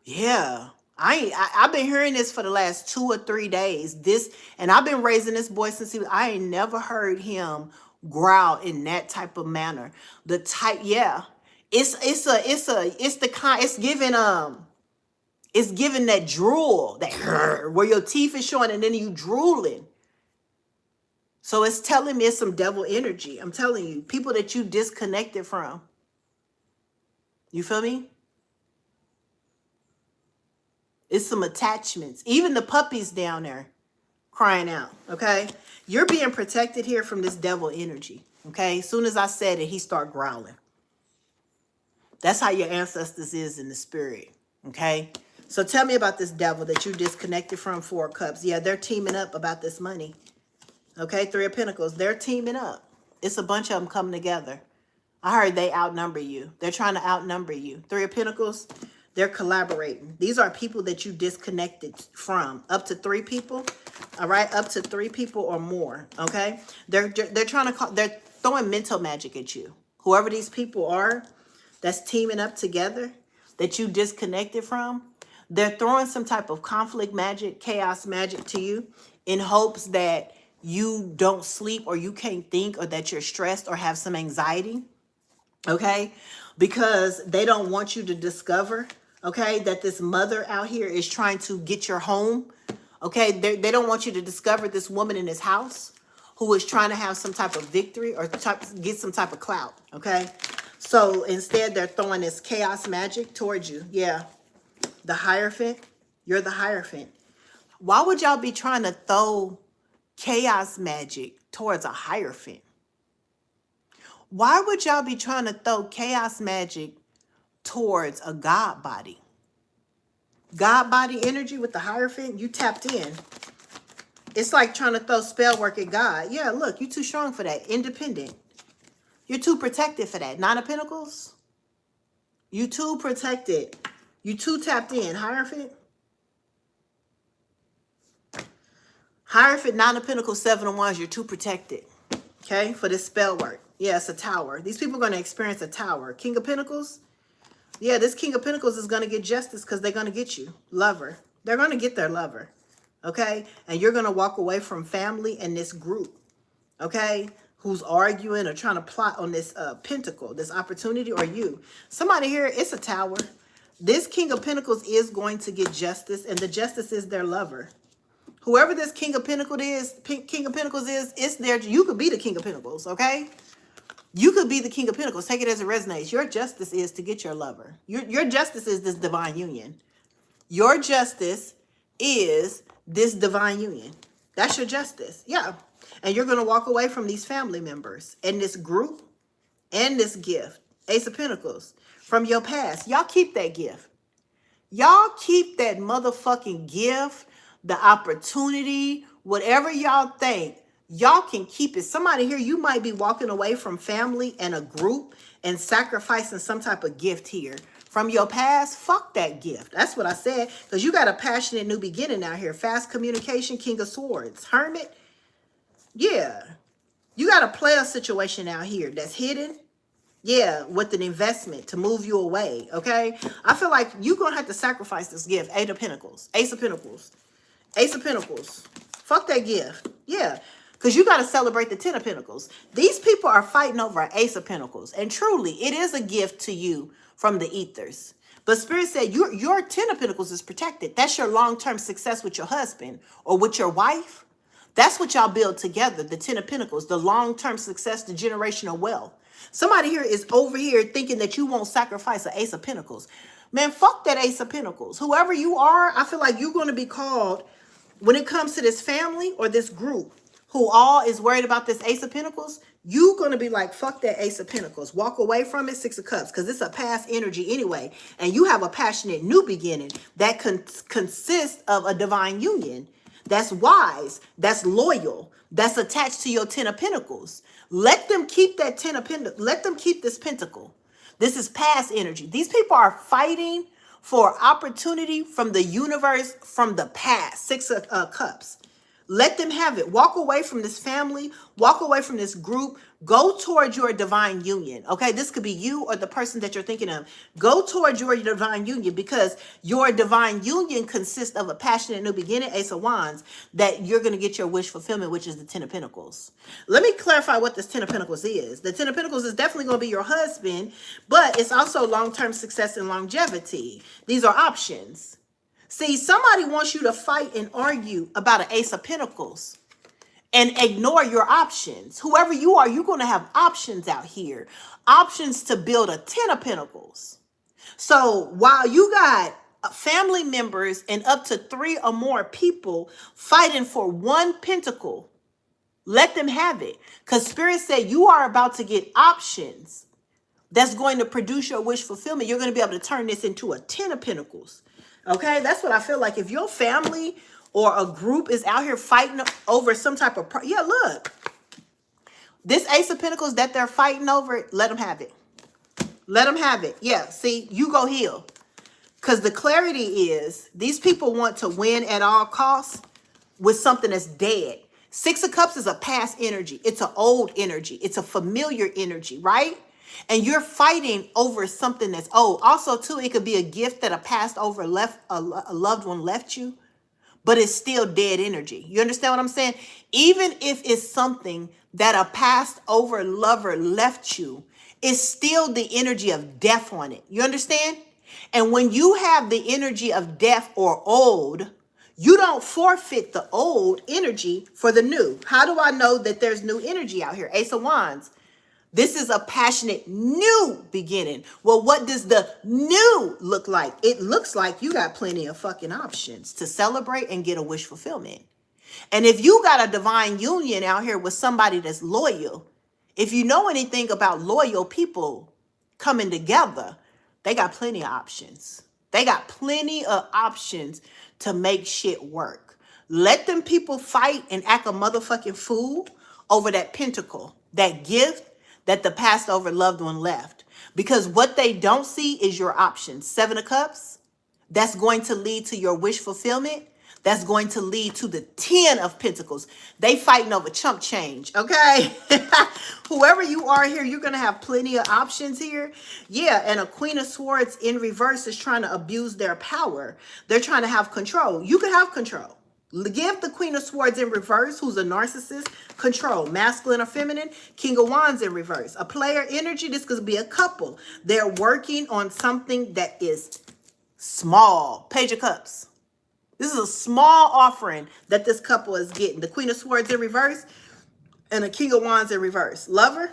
yeah. I've been hearing this for the last 2 or 3 days. And I've been raising this boy since I ain't never heard him growl in that type of manner. The type, yeah. It's giving that drool, that where your teeth is showing and then you drooling. So it's telling me it's some devil energy. I'm telling you, people that you disconnected from. You feel me? It's some attachments. Even the puppies down there crying out, okay? You're being protected here from this devil energy, okay? As soon as I said it, he start growling. That's how your ancestors is in the spirit, okay? So tell me about this devil that you disconnected from, 4 of Cups. Yeah, they're teaming up about this money. Okay, 3 of Pentacles. They're teaming up. It's a bunch of them coming together. I heard they outnumber you. They're trying to outnumber you. 3 of Pentacles, they're collaborating. These are people that you disconnected from. Up to 3 people. All right, up to 3 people or more. Okay, they're trying to call. They're throwing mental magic at you. Whoever these people are, that's teaming up together, that you disconnected from. They're throwing some type of conflict magic, chaos magic to you in hopes that you don't sleep or you can't think or that you're stressed or have some anxiety, okay? Because they don't want you to discover, okay, that this mother out here is trying to get your home, okay? They don't want you to discover this woman in this house who is trying to have some type of victory or get some type of clout, okay? So instead, they're throwing this chaos magic towards you. Yeah, the Hierophant, you're the Hierophant. Why would y'all be trying to throw chaos magic towards a Hierophant? Why would y'all be trying to throw chaos magic towards a God body? God body energy with the Hierophant, you tapped in. It's like trying to throw spell work at God. Yeah, look, you're too strong for that. Independent. You're too protected for that. 9 of Pentacles. You too protected. You too tapped in. Hierophant. Hierophant, 9 of Pentacles, 7 of Wands. You're too protected. Okay, for this spell work. Yeah, it's a tower. These people are going to experience a tower. King of Pentacles. Yeah, this King of Pentacles is going to get justice because they're going to get you. Lover. They're going to get their lover. Okay, and you're going to walk away from family and this group. Okay, who's arguing or trying to plot on this pentacle, this opportunity, or you. Somebody here, it's a tower. This King of Pentacles is going to get justice, and the justice is their lover. Whoever this King of Pentacles is, it's there. You could be the King of Pentacles, okay? You could be the King of Pentacles. Take it as it resonates. Your justice is to get your lover. Your justice is this divine union. Your justice is this divine union. That's your justice. Yeah. And you're going to walk away from these family members and this group and this gift. Ace of Pentacles. From your past. Y'all keep that gift. Y'all keep that motherfucking gift, the opportunity, whatever y'all think. Y'all can keep it. Somebody here, you might be walking away from family and a group and sacrificing some type of gift here. From your past, fuck that gift. That's what I said. Because you got a passionate new beginning out here. Fast communication, King of Swords. Hermit. Yeah. You got a player situation out here that's hidden. Yeah, with an investment to move you away, okay? I feel like you're going to have to sacrifice this gift. 8 of Pentacles. Ace of Pentacles. Ace of Pentacles. Fuck that gift. Yeah. Because you got to celebrate the 10 of Pentacles. These people are fighting over an Ace of Pentacles. And truly, it is a gift to you from the ethers. But Spirit said your 10 of Pentacles is protected. That's your long-term success with your husband or with your wife. That's what y'all build together, the 10 of Pentacles, the long-term success, the generational wealth. Somebody here is over here thinking that you won't sacrifice an Ace of Pentacles. Man, fuck that Ace of Pentacles. Whoever you are, I feel like you're going to be called, when it comes to this family or this group, who all is worried about this Ace of Pentacles, you're going to be like, fuck that Ace of Pentacles. Walk away from it, Six of Cups, because it's a past energy anyway. And you have a passionate new beginning that consists of a divine union. That's wise, that's loyal, that's attached to your Ten of Pentacles. Let them keep that Ten of Pentacles. Let them keep this pentacle. This is past energy. These people are fighting for opportunity from the universe, from the past. Six of Cups. Let them have it. Walk away from this family. Walk away from this group. Go towards your divine union. Okay, this could be you or the person that you're thinking of. Go towards your divine union, because your divine union consists of a passionate new beginning, Ace of Wands, that you're going to get your wish fulfillment, which is the Ten of Pentacles. Let me clarify what this Ten of Pentacles is. The Ten of Pentacles is definitely going to be your husband, but it's also long-term success and longevity. These are options. See, somebody wants you to fight and argue about an Ace of Pentacles and ignore your options. Whoever you are, you're going to have options out here. Options to build a Ten of Pentacles. So while you got family members and up to 3 or more people fighting for one pentacle, let them have it. Because Spirit said you are about to get options that's going to produce your wish fulfillment. You're going to be able to turn this into a Ten of Pentacles. Okay, that's what I feel like. If your family or a group is out here fighting over some type of... Yeah, look. This Ace of Pentacles that they're fighting over, let them have it. Let them have it. Yeah, see, you go heal. Because the clarity is, these people want to win at all costs with something that's dead. Six of Cups is a past energy. It's an old energy. It's a familiar energy, right? And you're fighting over something that's old. Also, too, it could be a gift that a passed over a loved one left you, but it's still dead energy. You understand what I'm saying? Even if it's something that a passed over lover left you, it's still the energy of death on it. You understand? And when you have the energy of death or old, you don't forfeit the old energy for the new. How do I know that there's new energy out here? Ace of Wands. This is a passionate new beginning. Well, what does the new look like? It looks like you got plenty of fucking options to celebrate and get a wish fulfillment. And if you got a divine union out here with somebody that's loyal, if you know anything about loyal people coming together, they got plenty of options. They got plenty of options to make shit work. Let them people fight and act a motherfucking fool over that pentacle, that gift that the passed over loved one left. Because what they don't see is your options. Seven of Cups, that's going to lead to your wish fulfillment. That's going to lead to the 10 of Pentacles. They fighting over chump change, okay? Whoever you are here, you're going to have plenty of options here. Yeah, and a Queen of Swords in reverse is trying to abuse their power. They're trying to have control. You can have control. Give the Queen of Swords in reverse, who's a narcissist, control. Masculine or feminine. King of Wands in reverse. A player energy, this could be a couple. They're working on something that is small. Page of Cups. This is a small offering that this couple is getting. The Queen of Swords in reverse and a King of Wands in reverse. Lover,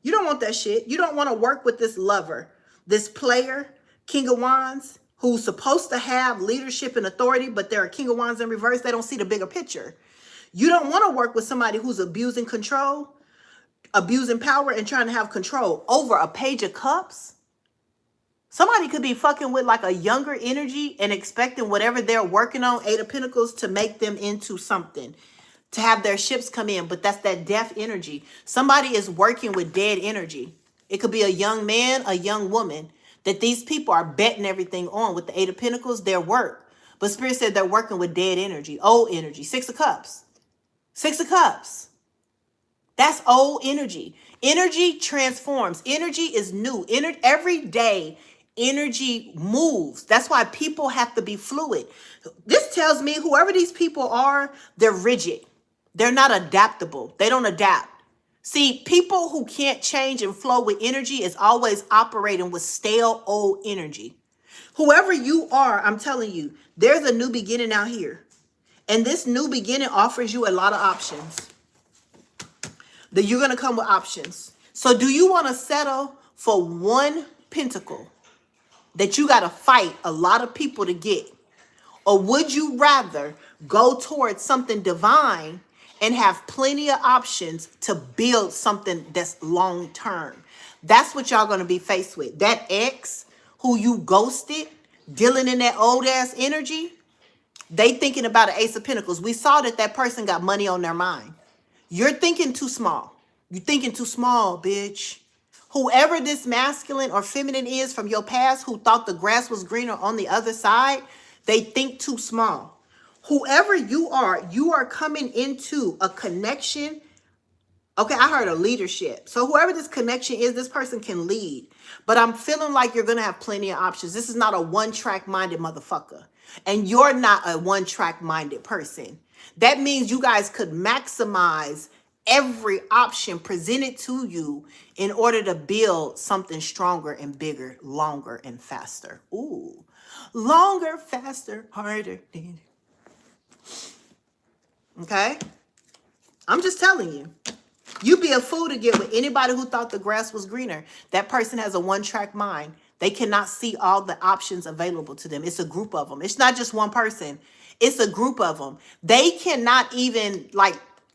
you don't want that shit. You don't want to work with this lover, this player, King of Wands, who's supposed to have leadership and authority, but they're a King of Wands in reverse. They don't see the bigger picture. You don't want to work with somebody who's abusing control, abusing power, and trying to have control over a Page of Cups. Somebody could be fucking with like a younger energy and expecting whatever they're working on, Eight of Pentacles, to make them into something, to have their ships come in. But that's that death energy. Somebody is working with dead energy. It could be a young man, a young woman, that these people are betting everything on with the Eight of Pentacles, their work. But Spirit said they're working with dead energy, old energy. Six of Cups. Six of Cups. That's old energy. Energy transforms. Energy is new. Every day, energy moves. That's why people have to be fluid. This tells me whoever these people are, they're rigid. They're not adaptable. They don't adapt. See, people who can't change and flow with energy is always operating with stale old energy. Whoever you are, I'm telling you, there's a new beginning out here. And this new beginning offers you a lot of options. That you're going to come with options. So do you want to settle for one pentacle that you got to fight a lot of people to get? Or would you rather go towards something divine and have plenty of options to build something that's long term. That's what y'all going to be faced with. That ex who you ghosted, dealing in that old ass energy, they thinking about an Ace of Pentacles. We saw that that person got money on their mind. You're thinking too small. You're thinking too small, bitch. Whoever this masculine or feminine is from your past who thought the grass was greener on the other side, they think too small. Whoever you are coming into a connection. Okay, I heard a leadership. So whoever this connection is, this person can lead. But I'm feeling like you're going to have plenty of options. This is not a one-track minded motherfucker. And you're not a one-track minded person. That means you guys could maximize every option presented to you in order to build something stronger and bigger, longer and faster. Ooh, longer, faster, harder. Okay? I'm just telling you. You be a fool to get with anybody who thought the grass was greener. That person has a one-track mind. They cannot see all the options available to them. It's a group of them. It's not just one person. It's a group of them. They cannot even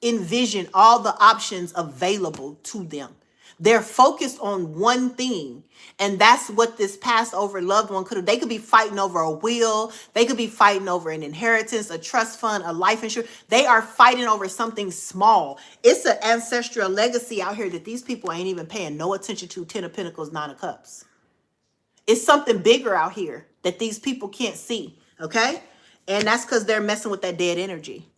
envision all the options available to them. They're focused on one thing. And that's what this passed over loved one could have. They could be fighting over a will. They could be fighting over an inheritance, a trust fund, a life insurance. They are fighting over something small. It's an ancestral legacy out here that these people ain't even paying no attention to. 10 of Pentacles, 9 of Cups. It's something bigger out here that these people can't see. Okay? And that's because they're messing with that dead energy.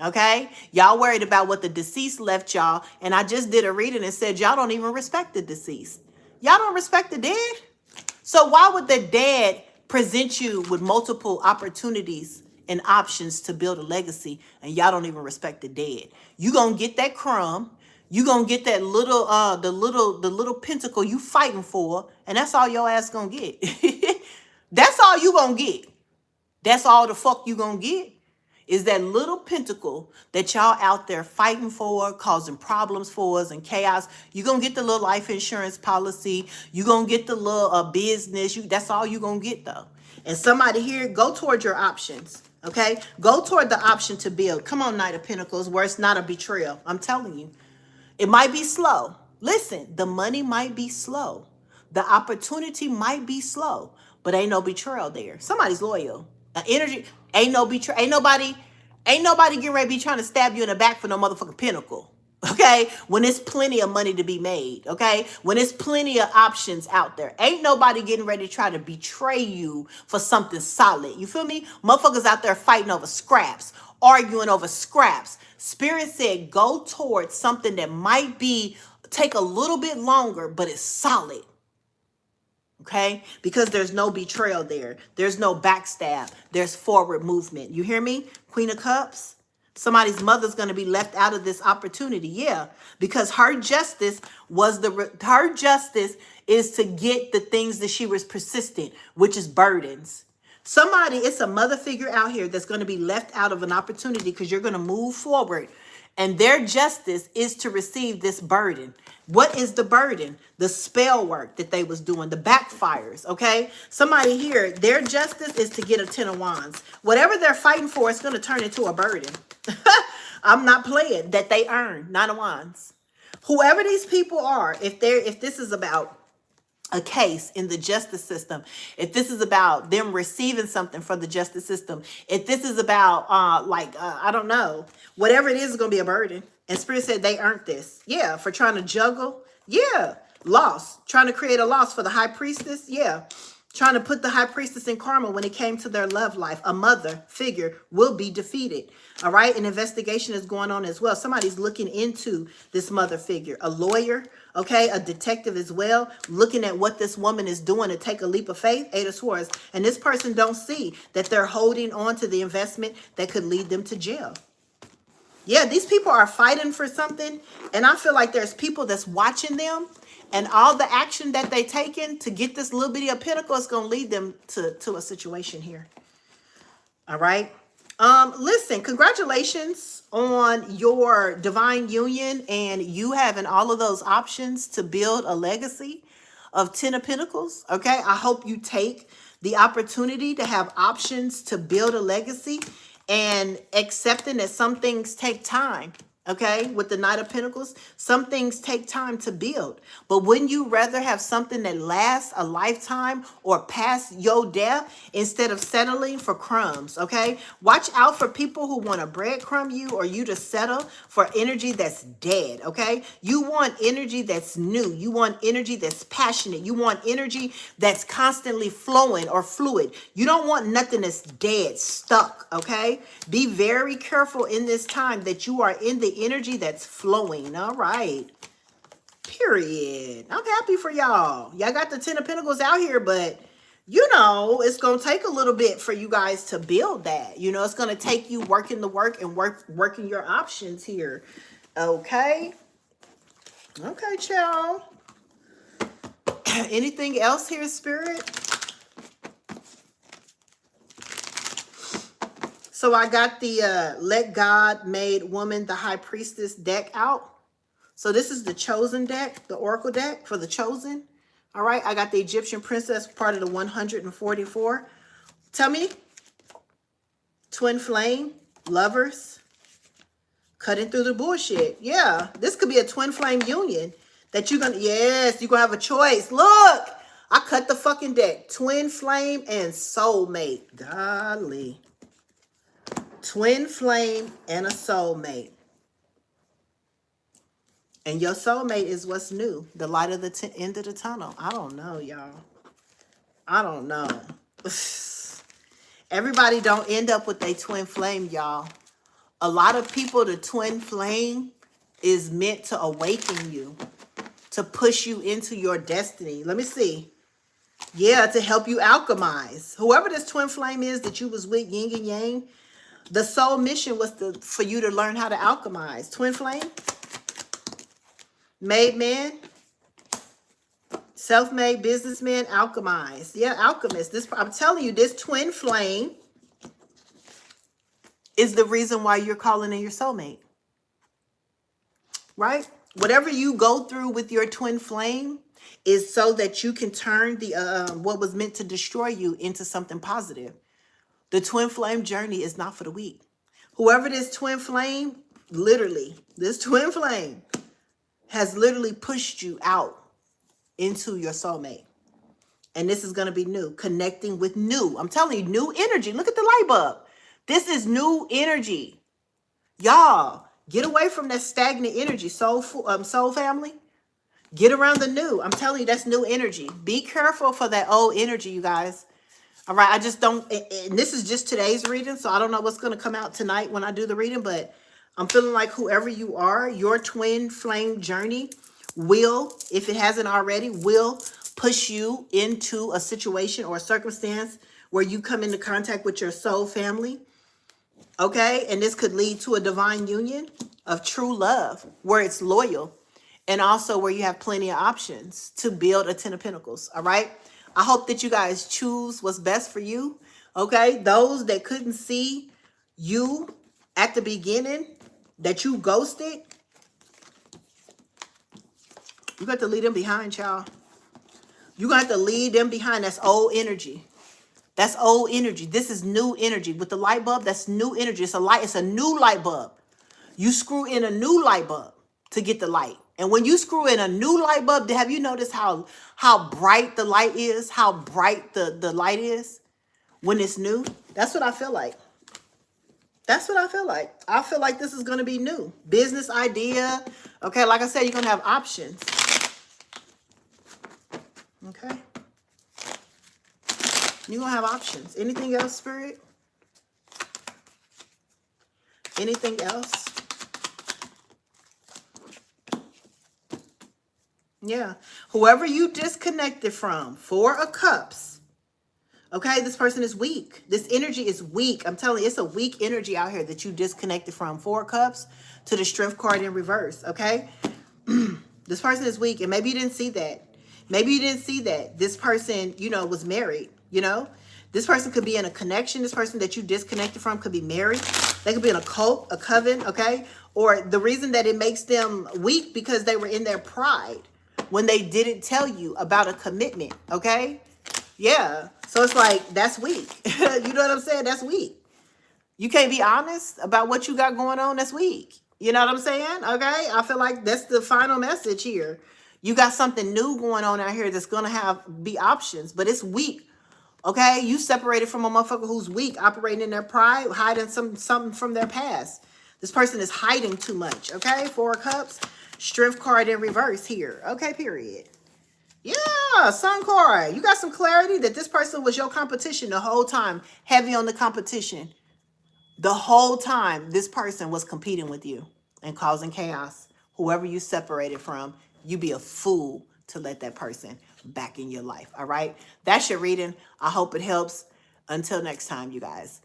Okay, y'all worried about what the deceased left y'all, and I just did a reading and said y'all don't even respect the deceased. Y'all don't respect the dead. So why would the dead present you with multiple opportunities and options to build a legacy, and y'all don't even respect the dead? You gonna get that crumb, you gonna get that little the little pentacle you fighting for, and that's all your ass gonna get. That's all you gonna get. That's all the fuck you gonna get. Is that little pentacle that y'all out there fighting for, causing problems for us and chaos. You're going to get the little life insurance policy. You're going to get the little business. That's all you're going to get, though. And somebody here, go toward your options, okay? Go toward the option to build. Come on, Knight of Pentacles, where it's not a betrayal. I'm telling you. It might be slow. Listen, the money might be slow. The opportunity might be slow, but ain't no betrayal there. Somebody's loyal. Energy ain't no betrayal. Ain't nobody getting ready to be trying to stab you in the back for no motherfucking pinnacle. Okay? When there's plenty of money to be made. Okay? When there's plenty of options out there. Ain't nobody getting ready to try to betray you for something solid. You feel me? Motherfuckers out there fighting over scraps, arguing over scraps. Spirit said go towards something that might take a little bit longer, but it's solid. Okay? Because there's no betrayal there. There's no backstab. There's forward movement. You hear me? Queen of Cups. Somebody's mother's going to be left out of this opportunity. Yeah. Because her justice is to get the things that she was persistent, which is burdens. It's a mother figure out here that's going to be left out of an opportunity because you're going to move forward. And their justice is to receive this burden. What is the burden? The spell work that they was doing, the backfires, okay? Somebody here, their justice is to get a 10 of Wands. Whatever they're fighting for, it's going to turn into a burden. I'm not playing. That they earn. 9 of Wands. Whoever these people are, if this is about a case in the justice system, if this is about them receiving something from the justice system, if this is about I don't know, whatever it is going to be a burden. And Spirit said they earned this. Yeah, for trying to juggle. Yeah, loss. Trying to create a loss for the High Priestess. Yeah, trying to put the High Priestess in karma when it came to their love life. A mother figure will be defeated. All right, an investigation is going on as well. Somebody's looking into this mother figure. A lawyer, okay, a detective as well, looking at what this woman is doing to take a leap of faith. 8 of Swords. And this person don't see that they're holding on to the investment that could lead them to jail. Yeah, these people are fighting for something, and I feel like there's people that's watching them, and all the action that they taken to get this little bitty of pinnacle is going to lead them to a situation here. All right. Listen, congratulations on your divine union and you having all of those options to build a legacy of 10 of Pentacles. Okay, I hope you take the opportunity to have options to build a legacy and accepting that some things take time. Okay, with the Knight of Pentacles, some things take time to build. But wouldn't you rather have something that lasts a lifetime or past your death instead of settling for crumbs? Okay, watch out for people who want to breadcrumb you or you to settle for energy that's dead. Okay, you want energy that's new. You want energy that's passionate. You want energy that's constantly flowing or fluid. You don't want nothing that's dead, stuck. Okay, be very careful in this time that you are in the energy that's flowing. All right. Period. I'm happy for y'all. Y'all got the 10 of Pentacles out here, but you know, it's going to take a little bit for you guys to build that. You know, it's going to take you working the work and working your options here. Okay. Okay, child. Anything else here, Spirit? So I got the Let God Made Woman, the High Priestess deck out. So this is the Chosen deck, the Oracle deck for the Chosen. All right, I got the Egyptian Princess, part of the 144. Tell me, twin flame, lovers, cutting through the bullshit. Yeah, this could be a twin flame union that you're going to, yes, you're going to have a choice. Look, I cut the fucking deck. Twin flame and soulmate. Golly. Twin flame and a soulmate. And your soulmate is what's new. The light of the end of the tunnel. I don't know, y'all. I don't know. Everybody don't end up with a twin flame, y'all. A lot of people, the twin flame is meant to awaken you, to push you into your destiny. Let me see. Yeah, to help you alchemize. Whoever this twin flame is that you was with, yin and yang, the soul mission was for you to learn how to alchemize. Twin flame, made man, self-made businessman, alchemize. Yeah, alchemist. This, I'm telling you, this twin flame is the reason why you're calling in your soulmate. Right? Whatever you go through with your twin flame is so that you can turn the what was meant to destroy you into something positive. The twin flame journey is not for the weak. Whoever this twin flame, literally, this twin flame has literally pushed you out into your soulmate. And this is going to be new, connecting with new. I'm telling you, new energy. Look at the light bulb. This is new energy. Y'all, get away from that stagnant energy, soul family. Get around the new. I'm telling you, that's new energy. Be careful for that old energy, you guys. All right, I just don't, and this is just today's reading, so I don't know what's going to come out tonight when I do the reading, but I'm feeling like whoever you are, your twin flame journey will, if it hasn't already, will push you into a situation or a circumstance where you come into contact with your soul family, okay? And this could lead to a divine union of true love, where it's loyal, and also where you have plenty of options to build a 10 of Pentacles, all right? I hope that you guys choose what's best for you, okay? Those that couldn't see you at the beginning, that you ghosted, you got to leave them behind, y'all. You're going to have to leave them behind. That's old energy. That's old energy. This is new energy. With the light bulb, that's new energy. It's a light. It's a new light bulb. You screw in a new light bulb to get the light. And when you screw in a new light bulb, have you noticed how bright the light is? How bright the light is when it's new? That's what I feel like. That's what I feel like. I feel like this is going to be new. Business idea. Okay, like I said, you're going to have options. Okay. You're going to have options. Anything else, Spirit? Anything else? Yeah. Whoever you disconnected from, Four of Cups. Okay, this person is weak. This energy is weak. I'm telling you, it's a weak energy out here that you disconnected from. Four of Cups to the Strength card in reverse, okay? This person is weak, and maybe you didn't see that. Maybe you didn't see that. This person, you know, was married, you know? This person could be in a connection. This person that you disconnected from could be married. They could be in a cult, a coven, okay? Or the reason that it makes them weak because they were in their pride when they didn't tell you about a commitment, okay? Yeah. So it's like, that's weak. You know what I'm saying? That's weak. You can't be honest about what you got going on this week. You know what I'm saying? Okay. I feel like that's the final message here. You got something new going on out here that's gonna be options, but it's weak. Okay, you separated from a motherfucker who's weak, operating in their pride, hiding something from their past. This person is hiding too much. Okay, Four of Cups, Strength card in reverse here. Okay, period. Yeah, Sun card. You got some clarity that this person was your competition the whole time. Heavy on the competition. The whole time, this person was competing with you and causing chaos. Whoever you separated from, you be a fool to let that person back in your life. All right. That's your reading. I hope it helps. Until next time, you guys.